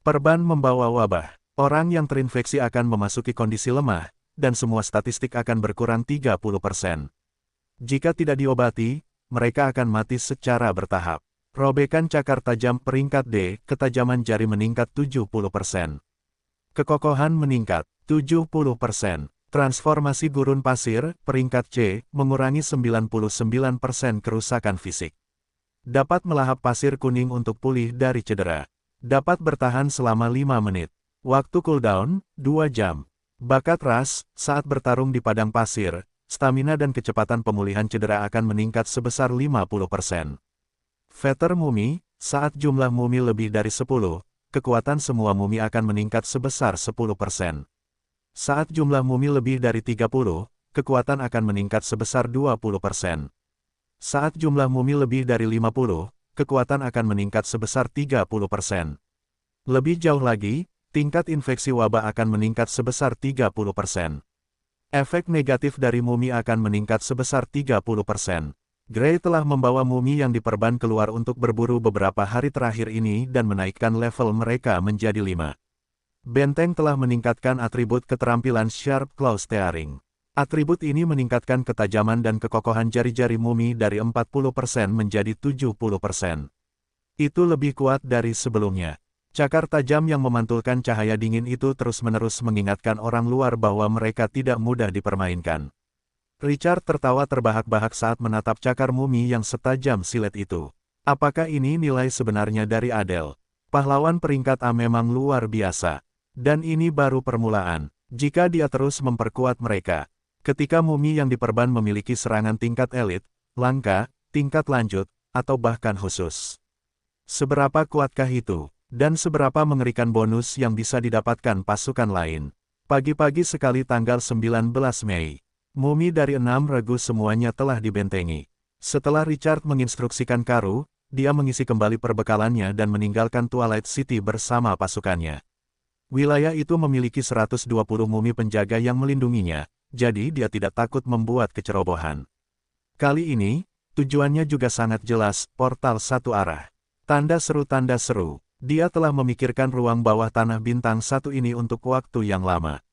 Perban membawa wabah. Orang yang terinfeksi akan memasuki kondisi lemah, dan semua statistik akan berkurang 30%. Jika tidak diobati, mereka akan mati secara bertahap. Robekan cakar tajam peringkat D, ketajaman jari meningkat 70%. Kekokohan meningkat 70%. Transformasi gurun pasir, peringkat C, mengurangi 99% kerusakan fisik. Dapat melahap pasir kuning untuk pulih dari cedera. Dapat bertahan selama 5 menit. Waktu cooldown, 2 jam. Bakat ras, saat bertarung di padang pasir, stamina dan kecepatan pemulihan cedera akan meningkat sebesar 50%. Veter mumi, saat jumlah mumi lebih dari 10, kekuatan semua mumi akan meningkat sebesar 10%. Saat jumlah mumi lebih dari 30, kekuatan akan meningkat sebesar 20%. Saat jumlah mumi lebih dari 50, kekuatan akan meningkat sebesar 30%. Lebih jauh lagi, tingkat infeksi wabah akan meningkat sebesar 30%. Efek negatif dari mumi akan meningkat sebesar 30%. Gray telah membawa mumi yang diperban keluar untuk berburu beberapa hari terakhir ini dan menaikkan level mereka menjadi 5. Benteng telah meningkatkan atribut keterampilan Sharp Claw Steering. Atribut ini meningkatkan ketajaman dan kekokohan jari-jari mumi dari 40% menjadi 70%. Itu lebih kuat dari sebelumnya. Cakar tajam yang memantulkan cahaya dingin itu terus-menerus mengingatkan orang luar bahwa mereka tidak mudah dipermainkan. Richard tertawa terbahak-bahak saat menatap cakar mumi yang setajam silet itu. Apakah ini nilai sebenarnya dari Adele? Pahlawan peringkat A memang luar biasa. Dan ini baru permulaan, jika dia terus memperkuat mereka. Ketika mumi yang diperban memiliki serangan tingkat elit, langka, tingkat lanjut, atau bahkan khusus. Seberapa kuatkah itu? Dan seberapa mengerikan bonus yang bisa didapatkan pasukan lain? Pagi-pagi sekali tanggal 19 Mei. Mumi dari 6 regu semuanya telah dibentengi. Setelah Richard menginstruksikan Karu, dia mengisi kembali perbekalannya dan meninggalkan Twilight City bersama pasukannya. Wilayah itu memiliki 120 mumi penjaga yang melindunginya, jadi dia tidak takut membuat kecerobohan. Kali ini, tujuannya juga sangat jelas, portal satu arah. Tanda seru, dia telah memikirkan ruang bawah tanah bintang 1 ini untuk waktu yang lama.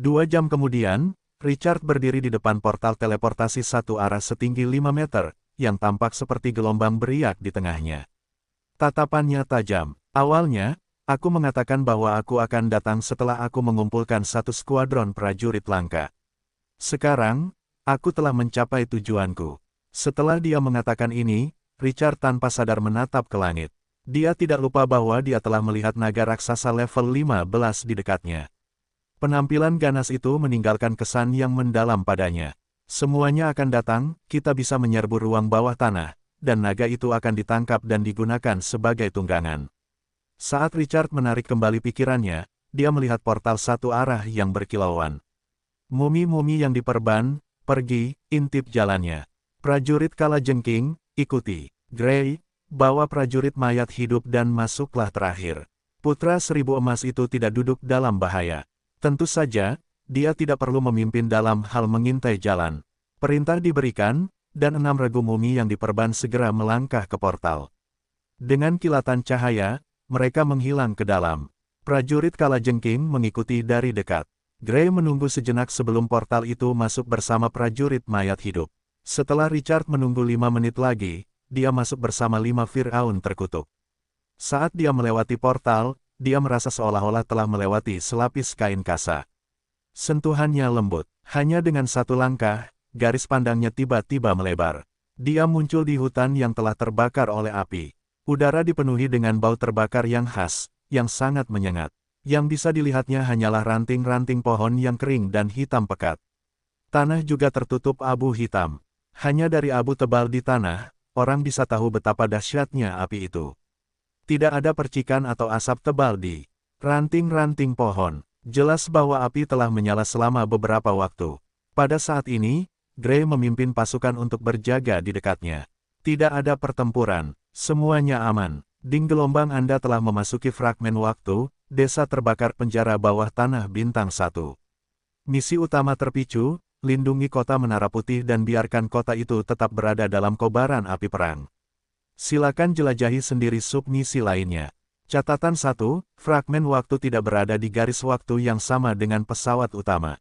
2 jam kemudian, Richard berdiri di depan portal teleportasi satu arah setinggi 5 meter, yang tampak seperti gelombang beriak di tengahnya. Tatapannya tajam. Awalnya, aku mengatakan bahwa aku akan datang setelah aku mengumpulkan satu skuadron prajurit langka. Sekarang, aku telah mencapai tujuanku. Setelah dia mengatakan ini, Richard tanpa sadar menatap ke langit. Dia tidak lupa bahwa dia telah melihat naga raksasa level 15 di dekatnya. Penampilan ganas itu meninggalkan kesan yang mendalam padanya. Semuanya akan datang, kita bisa menyerbu ruang bawah tanah, dan naga itu akan ditangkap dan digunakan sebagai tunggangan. Saat Richard menarik kembali pikirannya, dia melihat portal satu arah yang berkilauan. Mumi-mumi yang diperban, pergi, intip jalannya. Prajurit kalajengking, ikuti. Gray, bawa prajurit mayat hidup dan masuklah terakhir. Putra 1000 emas itu tidak duduk dalam bahaya. Tentu saja, dia tidak perlu memimpin dalam hal mengintai jalan. Perintah diberikan, dan 6 regu mumi yang diperban segera melangkah ke portal. Dengan kilatan cahaya, mereka menghilang ke dalam. Prajurit Kalajengking mengikuti dari dekat. Gray menunggu sejenak sebelum portal itu masuk bersama prajurit mayat hidup. Setelah Richard menunggu 5 menit lagi, dia masuk bersama 5 Firaun terkutuk. Saat dia melewati portal, dia merasa seolah-olah telah melewati selapis kain kasa. Sentuhannya lembut. Hanya dengan satu langkah, garis pandangnya tiba-tiba melebar. Dia muncul di hutan yang telah terbakar oleh api. Udara dipenuhi dengan bau terbakar yang khas, yang sangat menyengat. Yang bisa dilihatnya hanyalah ranting-ranting pohon yang kering dan hitam pekat. Tanah juga tertutup abu hitam. Hanya dari abu tebal di tanah, orang bisa tahu betapa dahsyatnya api itu. Tidak ada percikan atau asap tebal di ranting-ranting pohon. Jelas bahwa api telah menyala selama beberapa waktu. Pada saat ini, Gray memimpin pasukan untuk berjaga di dekatnya. Tidak ada pertempuran, semuanya aman. Ding gelombang Anda telah memasuki fragmen waktu, desa terbakar penjara bawah tanah bintang 1. Misi utama terpicu, lindungi kota Menara Putih dan biarkan kota itu tetap berada dalam kobaran api perang. Silakan jelajahi sendiri sub-misi lainnya. Catatan 1, fragmen waktu tidak berada di garis waktu yang sama dengan pesawat utama.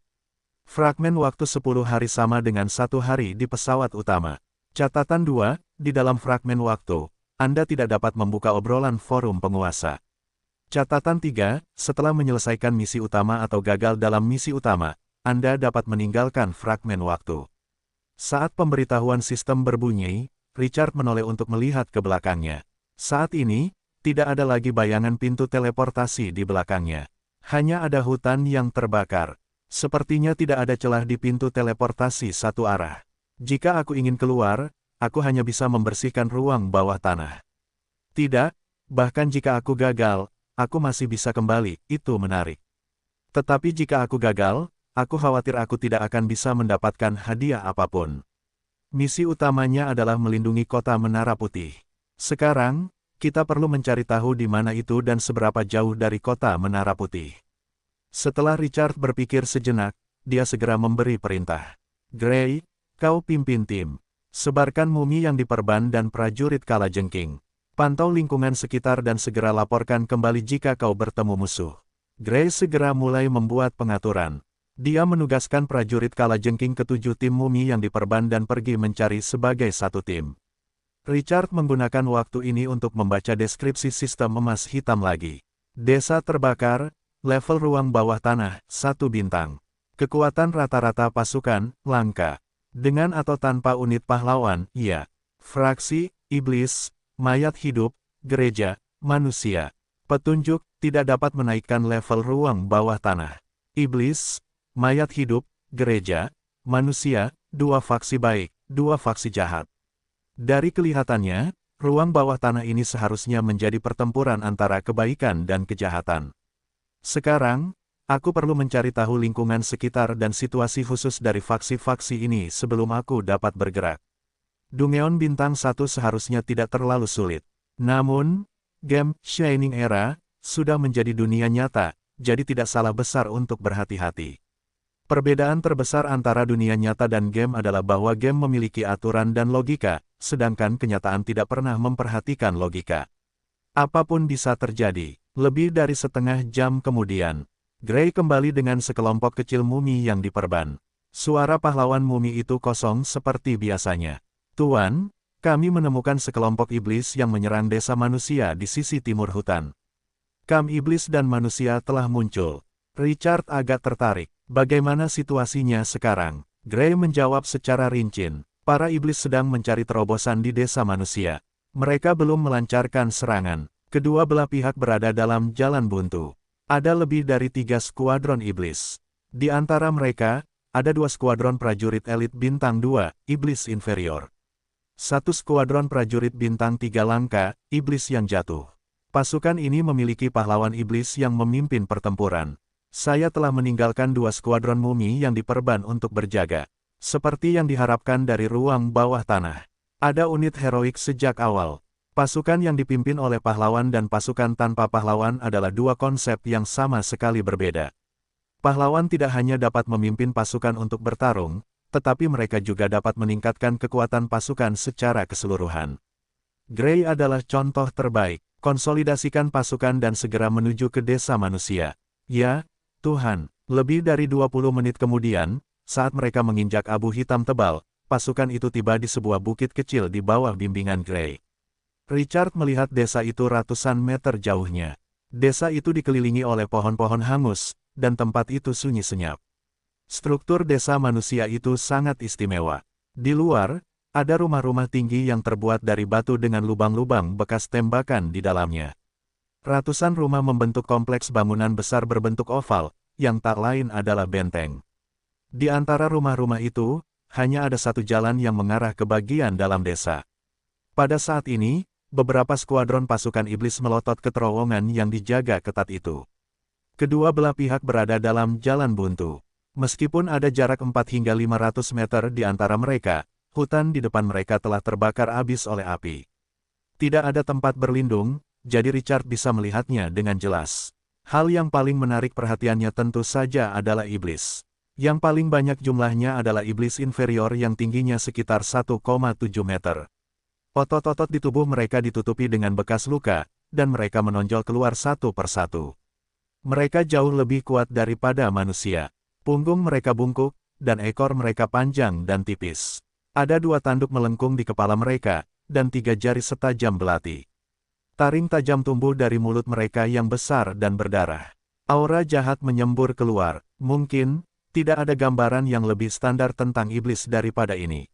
Fragmen waktu 10 hari sama dengan 1 hari di pesawat utama. Catatan 2, di dalam fragmen waktu, Anda tidak dapat membuka obrolan forum penguasa. Catatan 3, setelah menyelesaikan misi utama atau gagal dalam misi utama, Anda dapat meninggalkan fragmen waktu. Saat pemberitahuan sistem berbunyi, Richard menoleh untuk melihat ke belakangnya. Saat ini, tidak ada lagi bayangan pintu teleportasi di belakangnya. Hanya ada hutan yang terbakar. Sepertinya tidak ada celah di pintu teleportasi satu arah. Jika aku ingin keluar, aku hanya bisa membersihkan ruang bawah tanah. Tidak, bahkan jika aku gagal, aku masih bisa kembali, itu menarik. Tetapi jika aku gagal, aku khawatir aku tidak akan bisa mendapatkan hadiah apapun. Misi utamanya adalah melindungi kota Menara Putih. Sekarang, kita perlu mencari tahu di mana itu dan seberapa jauh dari kota Menara Putih. Setelah Richard berpikir sejenak, dia segera memberi perintah. Gray, kau pimpin tim. Sebarkan mumi yang diperban dan prajurit Kalajengking. Pantau lingkungan sekitar dan segera laporkan kembali jika kau bertemu musuh. Gray segera mulai membuat pengaturan. Dia menugaskan prajurit Kalajengking ke 7 tim mumi yang diperban dan pergi mencari sebagai satu tim. Richard menggunakan waktu ini untuk membaca deskripsi sistem emas hitam lagi. Desa terbakar, level ruang bawah tanah, 1 bintang. Kekuatan rata-rata pasukan, langka. Dengan atau tanpa unit pahlawan, iya. Fraksi, iblis, mayat hidup, gereja, manusia. Petunjuk, tidak dapat menaikkan level ruang bawah tanah. Iblis, mayat hidup, gereja, manusia, 2 faksi baik, 2 faksi jahat. Dari kelihatannya, ruang bawah tanah ini seharusnya menjadi pertempuran antara kebaikan dan kejahatan. Sekarang, aku perlu mencari tahu lingkungan sekitar dan situasi khusus dari faksi-faksi ini sebelum aku dapat bergerak. Dungeon bintang 1 seharusnya tidak terlalu sulit. Namun, game Shining Era sudah menjadi dunia nyata, jadi tidak salah besar untuk berhati-hati. Perbedaan terbesar antara dunia nyata dan game adalah bahwa game memiliki aturan dan logika, sedangkan kenyataan tidak pernah memperhatikan logika. Apapun bisa terjadi. Lebih dari setengah jam kemudian, Gray kembali dengan sekelompok kecil mumi yang diperban. Suara pahlawan mumi itu kosong seperti biasanya. Tuan, kami menemukan sekelompok iblis yang menyerang desa manusia di sisi timur hutan. Kam iblis dan manusia telah muncul. Richard agak tertarik. Bagaimana situasinya sekarang? Gray menjawab secara rinci. Para iblis sedang mencari terobosan di desa manusia. Mereka belum melancarkan serangan. Kedua belah pihak berada dalam jalan buntu. Ada lebih dari 3 skuadron iblis. Di antara mereka, ada 2 skuadron prajurit elit bintang 2, iblis inferior. 1 skuadron prajurit bintang 3 langka, iblis yang jatuh. Pasukan ini memiliki pahlawan iblis yang memimpin pertempuran. Saya telah meninggalkan 2 skuadron mumi yang diperban untuk berjaga. Seperti yang diharapkan dari ruang bawah tanah. Ada unit heroik sejak awal. Pasukan yang dipimpin oleh pahlawan dan pasukan tanpa pahlawan adalah dua konsep yang sama sekali berbeda. Pahlawan tidak hanya dapat memimpin pasukan untuk bertarung, tetapi mereka juga dapat meningkatkan kekuatan pasukan secara keseluruhan. Gray adalah contoh terbaik. Konsolidasikan pasukan dan segera menuju ke desa manusia. Ya, Tuhan. Lebih dari 20 menit kemudian, saat mereka menginjak abu hitam tebal, pasukan itu tiba di sebuah bukit kecil di bawah bimbingan Gray. Richard melihat desa itu ratusan meter jauhnya. Desa itu dikelilingi oleh pohon-pohon hangus, dan tempat itu sunyi senyap. Struktur desa manusia itu sangat istimewa. Di luar, ada rumah-rumah tinggi yang terbuat dari batu dengan lubang-lubang bekas tembakan di dalamnya. Ratusan rumah membentuk kompleks bangunan besar berbentuk oval, yang tak lain adalah benteng. Di antara rumah-rumah itu, hanya ada satu jalan yang mengarah ke bagian dalam desa. Pada saat ini, beberapa skuadron pasukan iblis melotot ke terowongan yang dijaga ketat itu. Kedua belah pihak berada dalam jalan buntu. Meskipun ada jarak 4 hingga 500 meter di antara mereka, hutan di depan mereka telah terbakar habis oleh api. Tidak ada tempat berlindung, jadi Richard bisa melihatnya dengan jelas. Hal yang paling menarik perhatiannya tentu saja adalah iblis. Yang paling banyak jumlahnya adalah iblis inferior yang tingginya sekitar 1,7 meter. Otot-otot di tubuh mereka ditutupi dengan bekas luka, dan mereka menonjol keluar satu persatu. Mereka jauh lebih kuat daripada manusia. Punggung mereka bungkuk, dan ekor mereka panjang dan tipis. Ada 2 tanduk melengkung di kepala mereka, dan 3 jari setajam belati. Taring tajam tumbuh dari mulut mereka yang besar dan berdarah. Aura jahat menyembur keluar. Mungkin, tidak ada gambaran yang lebih standar tentang iblis daripada ini.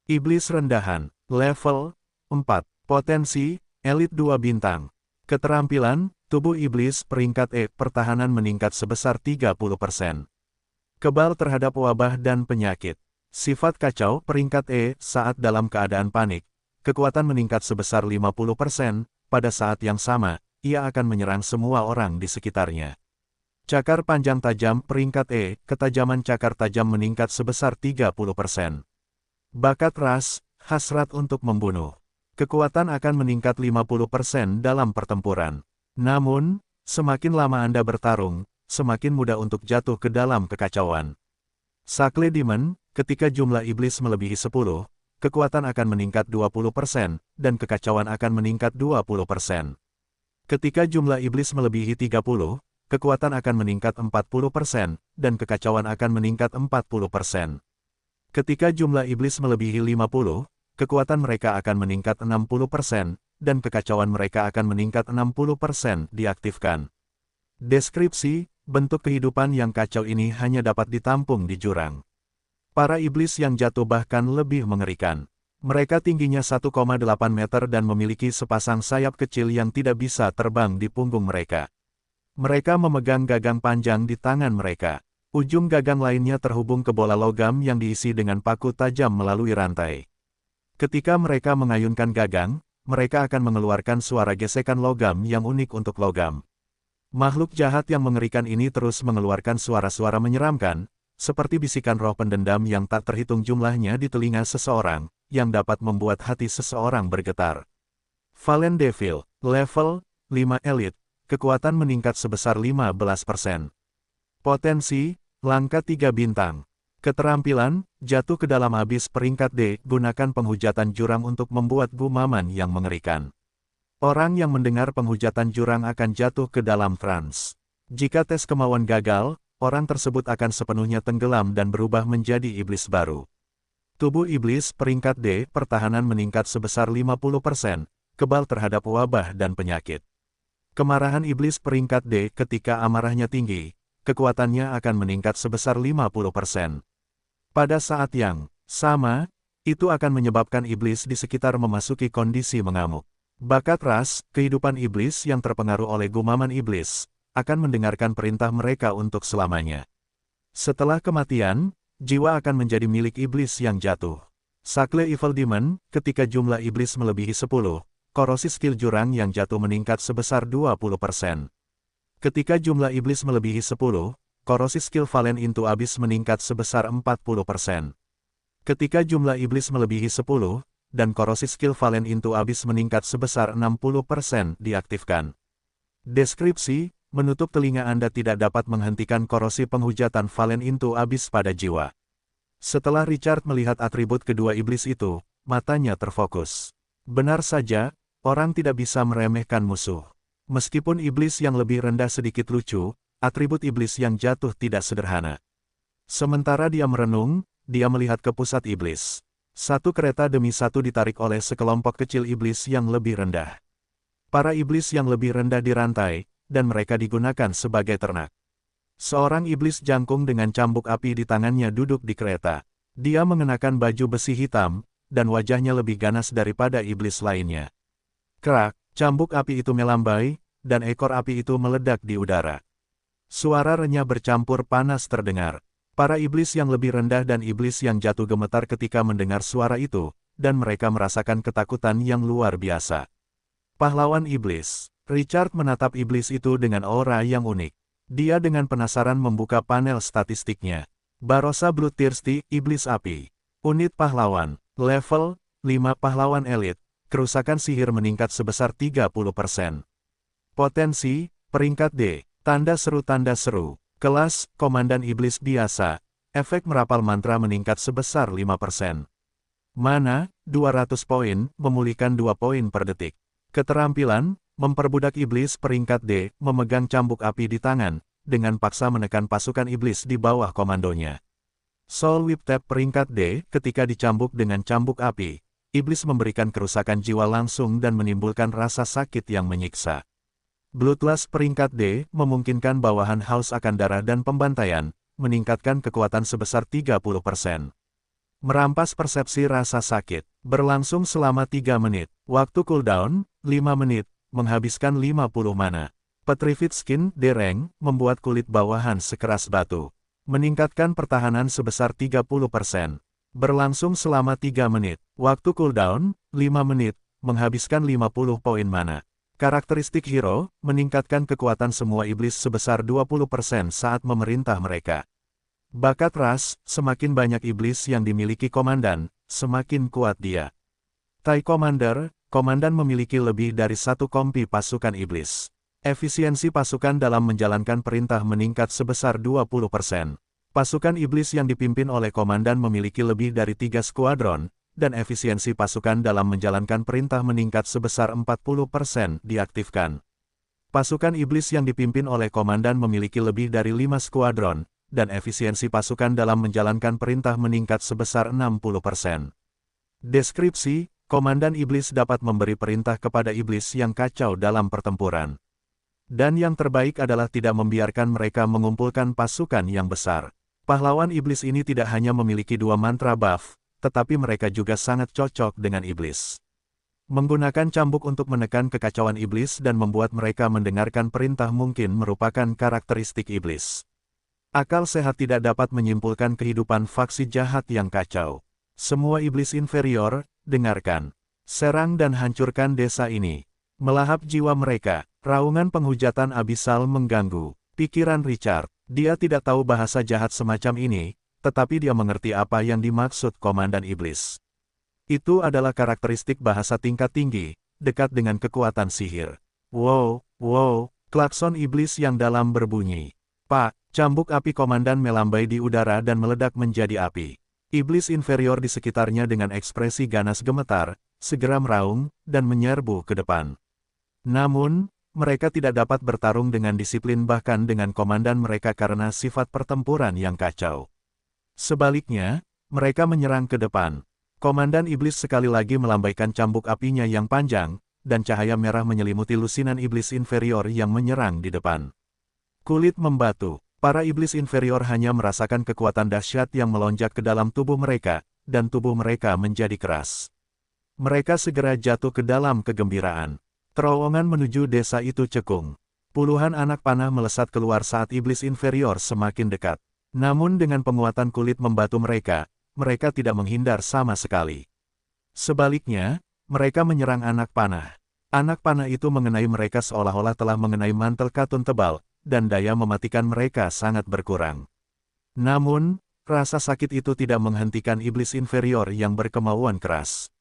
Iblis rendahan, level 4, potensi, elit 2 bintang. Keterampilan, tubuh iblis peringkat E, pertahanan meningkat sebesar 30%. Kebal terhadap wabah dan penyakit. Sifat kacau, peringkat E, saat dalam keadaan panik. Kekuatan meningkat sebesar 50%, pada saat yang sama, ia akan menyerang semua orang di sekitarnya. Cakar panjang tajam, peringkat E, ketajaman cakar tajam meningkat sebesar 30%. Bakat ras, hasrat untuk membunuh. Kekuatan akan meningkat 50% dalam pertempuran. Namun, semakin lama Anda bertarung, semakin mudah untuk jatuh ke dalam kekacauan. Sakle Demon, ketika jumlah iblis melebihi 10, kekuatan akan meningkat 20%, dan kekacauan akan meningkat 20%. Ketika jumlah iblis melebihi 30, kekuatan akan meningkat 40%, dan kekacauan akan meningkat 40%. Ketika jumlah iblis melebihi 50, kekuatan mereka akan meningkat 60%, dan kekacauan mereka akan meningkat 60%. Diaktifkan. Deskripsi, bentuk kehidupan yang kacau ini hanya dapat ditampung di jurang. Para iblis yang jatuh bahkan lebih mengerikan. Mereka tingginya 1,8 meter dan memiliki sepasang sayap kecil yang tidak bisa terbang di punggung mereka. Mereka memegang gagang panjang di tangan mereka. Ujung gagang lainnya terhubung ke bola logam yang diisi dengan paku tajam melalui rantai. Ketika mereka mengayunkan gagang, mereka akan mengeluarkan suara gesekan logam yang unik untuk logam. Makhluk jahat yang mengerikan ini terus mengeluarkan suara-suara menyeramkan, seperti bisikan roh pendendam yang tak terhitung jumlahnya di telinga seseorang, yang dapat membuat hati seseorang bergetar. Fallen Devil, level 5 Elite, kekuatan meningkat sebesar 15%. Potensi, langka 3 bintang. Keterampilan, jatuh ke dalam abyss peringkat D, gunakan penghujatan jurang untuk membuat gumaman yang mengerikan. Orang yang mendengar penghujatan jurang akan jatuh ke dalam trans. Jika tes kemauan gagal, orang tersebut akan sepenuhnya tenggelam dan berubah menjadi iblis baru. Tubuh iblis peringkat D, pertahanan meningkat sebesar 50%, kebal terhadap wabah dan penyakit. Kemarahan iblis peringkat D, ketika amarahnya tinggi, kekuatannya akan meningkat sebesar 50%. Pada saat yang sama, itu akan menyebabkan iblis di sekitar memasuki kondisi mengamuk. Bakat ras, kehidupan iblis yang terpengaruh oleh gumaman iblis, akan mendengarkan perintah mereka untuk selamanya. Setelah kematian, jiwa akan menjadi milik iblis yang jatuh. Sakle Evil Demon, ketika jumlah iblis melebihi 10, korosi skill jurang yang jatuh meningkat sebesar 20%. Ketika jumlah iblis melebihi 10, korosi skill Fallen into Abyss meningkat sebesar 40%. Ketika jumlah iblis melebihi 10, dan korosi skill Valen into Abyss meningkat sebesar 60% diaktifkan. Deskripsi, menutup telinga Anda tidak dapat menghentikan korosi penghujatan Valen into Abyss pada jiwa. Setelah Richard melihat atribut kedua iblis itu, matanya terfokus. Benar saja, orang tidak bisa meremehkan musuh. Meskipun iblis yang lebih rendah sedikit lucu, atribut iblis yang jatuh tidak sederhana. Sementara dia merenung, dia melihat ke pusat iblis. Satu kereta demi satu ditarik oleh sekelompok kecil iblis yang lebih rendah. Para iblis yang lebih rendah dirantai, dan mereka digunakan sebagai ternak. Seorang iblis jangkung dengan cambuk api di tangannya duduk di kereta. Dia mengenakan baju besi hitam, dan wajahnya lebih ganas daripada iblis lainnya. Krak, cambuk api itu melambai, dan ekor api itu meledak di udara. Suara renyah bercampur panas terdengar. Para iblis yang lebih rendah dan iblis yang jatuh gemetar ketika mendengar suara itu, dan mereka merasakan ketakutan yang luar biasa. Pahlawan iblis. Richard menatap iblis itu dengan aura yang unik. Dia dengan penasaran membuka panel statistiknya. Barossa Bloodthirsty, Iblis Api. Unit pahlawan, level 5 pahlawan elit, kerusakan sihir meningkat sebesar 30%. Potensi, peringkat D, tanda seru, kelas, komandan iblis biasa, efek merapal mantra meningkat sebesar 5%. Mana, 200 poin, memulihkan 2 poin per detik. Keterampilan, memperbudak iblis peringkat D, memegang cambuk api di tangan, dengan paksa menekan pasukan iblis di bawah komandonya. Soul Whip Tap peringkat D, ketika dicambuk dengan cambuk api, iblis memberikan kerusakan jiwa langsung dan menimbulkan rasa sakit yang menyiksa. Bloodlust peringkat D, memungkinkan bawahan haus akan darah dan pembantaian, meningkatkan kekuatan sebesar 30%. Merampas persepsi rasa sakit, berlangsung selama 3 menit, waktu cooldown, 5 menit, menghabiskan 50 mana. Petrified Skin, D-Rank, membuat kulit bawahan sekeras batu. Meningkatkan pertahanan sebesar 30%. Berlangsung selama 3 menit. Waktu cooldown, 5 menit, menghabiskan 50 poin mana. Karakteristik hero, meningkatkan kekuatan semua iblis sebesar 20% saat memerintah mereka. Bakat ras, semakin banyak iblis yang dimiliki komandan, semakin kuat dia. Tai Commander, komandan memiliki lebih dari satu kompi pasukan iblis. Efisiensi pasukan dalam menjalankan perintah meningkat sebesar 20%. Pasukan iblis yang dipimpin oleh komandan memiliki lebih dari 3 skuadron, dan efisiensi pasukan dalam menjalankan perintah meningkat sebesar 40% diaktifkan. Pasukan iblis yang dipimpin oleh komandan memiliki lebih dari 5 skuadron, dan efisiensi pasukan dalam menjalankan perintah meningkat sebesar 60%. Deskripsi, komandan iblis dapat memberi perintah kepada iblis yang kacau dalam pertempuran. Dan yang terbaik adalah tidak membiarkan mereka mengumpulkan pasukan yang besar. Pahlawan iblis ini tidak hanya memiliki 2 mantra buff, tetapi mereka juga sangat cocok dengan iblis. Menggunakan cambuk untuk menekan kekacauan iblis dan membuat mereka mendengarkan perintah mungkin merupakan karakteristik iblis. Akal sehat tidak dapat menyimpulkan kehidupan faksi jahat yang kacau. Semua iblis inferior, dengarkan. Serang dan hancurkan desa ini. Melahap jiwa mereka. Raungan penghujatan abisal mengganggu pikiran Richard. Dia tidak tahu bahasa jahat semacam ini, tetapi dia mengerti apa yang dimaksud komandan iblis. Itu adalah karakteristik bahasa tingkat tinggi, dekat dengan kekuatan sihir. Wow, wow, klakson iblis yang dalam berbunyi. Pak, cambuk api komandan melambai di udara dan meledak menjadi api. Iblis inferior di sekitarnya dengan ekspresi ganas gemetar, segera meraung, dan menyerbu ke depan. Namun, mereka tidak dapat bertarung dengan disiplin bahkan dengan komandan mereka karena sifat pertempuran yang kacau. Sebaliknya, mereka menyerang ke depan. Komandan iblis sekali lagi melambaikan cambuk apinya yang panjang, dan cahaya merah menyelimuti lusinan iblis inferior yang menyerang di depan. Kulit membatu. Para iblis inferior hanya merasakan kekuatan dahsyat yang melonjak ke dalam tubuh mereka, dan tubuh mereka menjadi keras. Mereka segera jatuh ke dalam kegembiraan. Terowongan menuju desa itu cekung. Puluhan anak panah melesat keluar saat iblis inferior semakin dekat. Namun dengan penguatan kulit membatu mereka, mereka tidak menghindar sama sekali. Sebaliknya, mereka menyerang anak panah. Anak panah itu mengenai mereka seolah-olah telah mengenai mantel katun tebal, dan daya mematikan mereka sangat berkurang. Namun, rasa sakit itu tidak menghentikan iblis inferior yang berkemauan keras.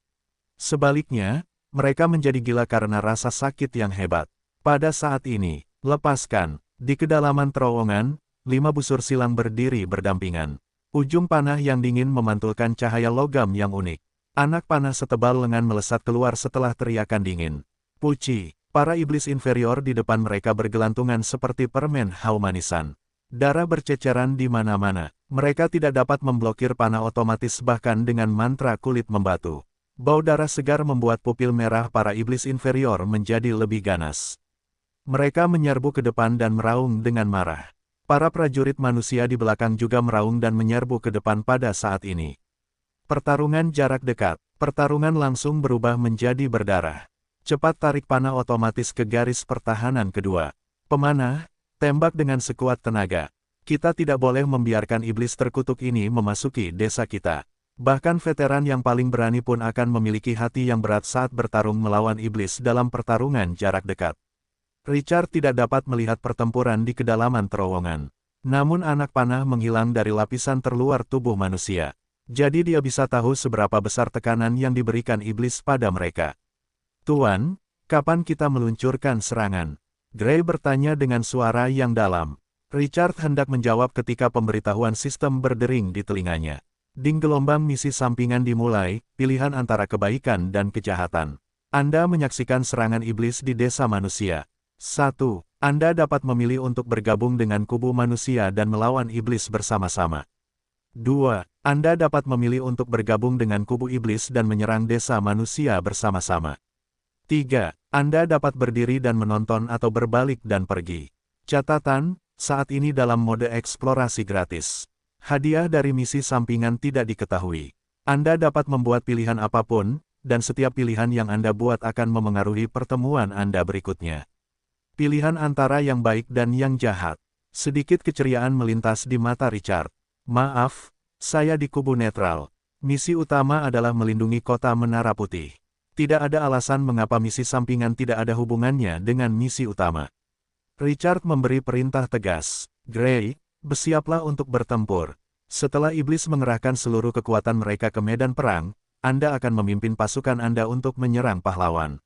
Sebaliknya, mereka menjadi gila karena rasa sakit yang hebat. Pada saat ini, lepaskan. Di kedalaman terowongan, 5 busur silang berdiri berdampingan. Ujung panah yang dingin memantulkan cahaya logam yang unik. Anak panah setebal lengan melesat keluar setelah teriakan dingin. Puci, para iblis inferior di depan mereka bergelantungan seperti permen haumanisan. Darah berceceran di mana-mana. Mereka tidak dapat memblokir panah otomatis bahkan dengan mantra kulit membatu. Bau darah segar membuat pupil merah para iblis inferior menjadi lebih ganas. Mereka menyerbu ke depan dan meraung dengan marah. Para prajurit manusia di belakang juga meraung dan menyerbu ke depan pada saat ini. Pertarungan jarak dekat. Pertarungan langsung berubah menjadi berdarah. Cepat tarik panah otomatis ke garis pertahanan kedua. Pemanah, tembak dengan sekuat tenaga. Kita tidak boleh membiarkan iblis terkutuk ini memasuki desa kita. Bahkan veteran yang paling berani pun akan memiliki hati yang berat saat bertarung melawan iblis dalam pertarungan jarak dekat. Richard tidak dapat melihat pertempuran di kedalaman terowongan. Namun anak panah menghilang dari lapisan terluar tubuh manusia. Jadi dia bisa tahu seberapa besar tekanan yang diberikan iblis pada mereka. Tuan, kapan kita meluncurkan serangan? Gray bertanya dengan suara yang dalam. Richard hendak menjawab ketika pemberitahuan sistem berdering di telinganya. Ding gelombang misi sampingan dimulai, pilihan antara kebaikan dan kejahatan. Anda menyaksikan serangan iblis di desa manusia. 1. Anda dapat memilih untuk bergabung dengan kubu manusia dan melawan iblis bersama-sama. 2. Anda dapat memilih untuk bergabung dengan kubu iblis dan menyerang desa manusia bersama-sama. 3. Anda dapat berdiri dan menonton atau berbalik dan pergi. Catatan, saat ini dalam mode eksplorasi gratis. Hadiah dari misi sampingan tidak diketahui. Anda dapat membuat pilihan apapun, dan setiap pilihan yang Anda buat akan memengaruhi pertemuan Anda berikutnya. Pilihan antara yang baik dan yang jahat. Sedikit keceriaan melintas di mata Richard. Maaf, saya di kubu netral. Misi utama adalah melindungi kota Menara Putih. Tidak ada alasan mengapa misi sampingan tidak ada hubungannya dengan misi utama. Richard memberi perintah tegas. Gray, bersiaplah untuk bertempur. Setelah iblis mengerahkan seluruh kekuatan mereka ke medan perang, Anda akan memimpin pasukan Anda untuk menyerang pahlawan.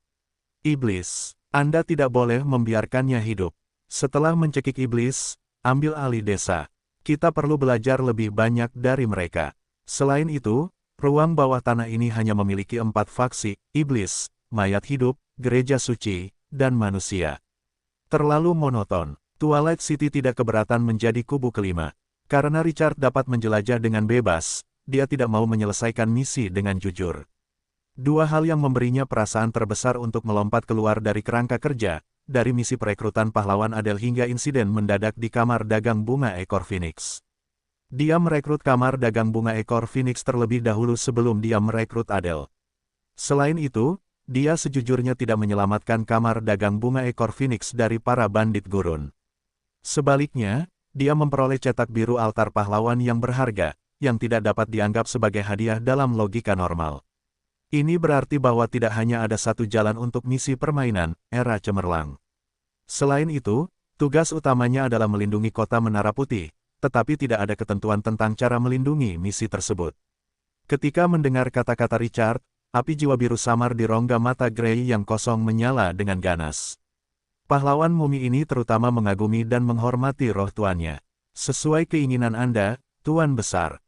Iblis, Anda tidak boleh membiarkannya hidup. Setelah mencekik iblis, ambil alih desa. Kita perlu belajar lebih banyak dari mereka. Selain itu, ruang bawah tanah ini hanya memiliki 4 faksi, iblis, mayat hidup, gereja suci, dan manusia. Terlalu monoton. Twilight City tidak keberatan menjadi kubu kelima. Karena Richard dapat menjelajah dengan bebas, dia tidak mau menyelesaikan misi dengan jujur. 2 hal yang memberinya perasaan terbesar untuk melompat keluar dari kerangka kerja, dari misi perekrutan pahlawan Adele hingga insiden mendadak di kamar dagang bunga ekor Phoenix. Dia merekrut kamar dagang bunga ekor Phoenix terlebih dahulu sebelum dia merekrut Adele. Selain itu, dia sejujurnya tidak menyelamatkan kamar dagang bunga ekor Phoenix dari para bandit gurun. Sebaliknya, dia memperoleh cetak biru altar pahlawan yang berharga, yang tidak dapat dianggap sebagai hadiah dalam logika normal. Ini berarti bahwa tidak hanya ada satu jalan untuk misi permainan, era cemerlang. Selain itu, tugas utamanya adalah melindungi kota Menara Putih, tetapi tidak ada ketentuan tentang cara melindungi misi tersebut. Ketika mendengar kata-kata Richard, api jiwa biru samar di rongga mata Gray yang kosong menyala dengan ganas. Pahlawan mumi ini terutama mengagumi dan menghormati roh tuannya. Sesuai keinginan Anda, Tuan Besar.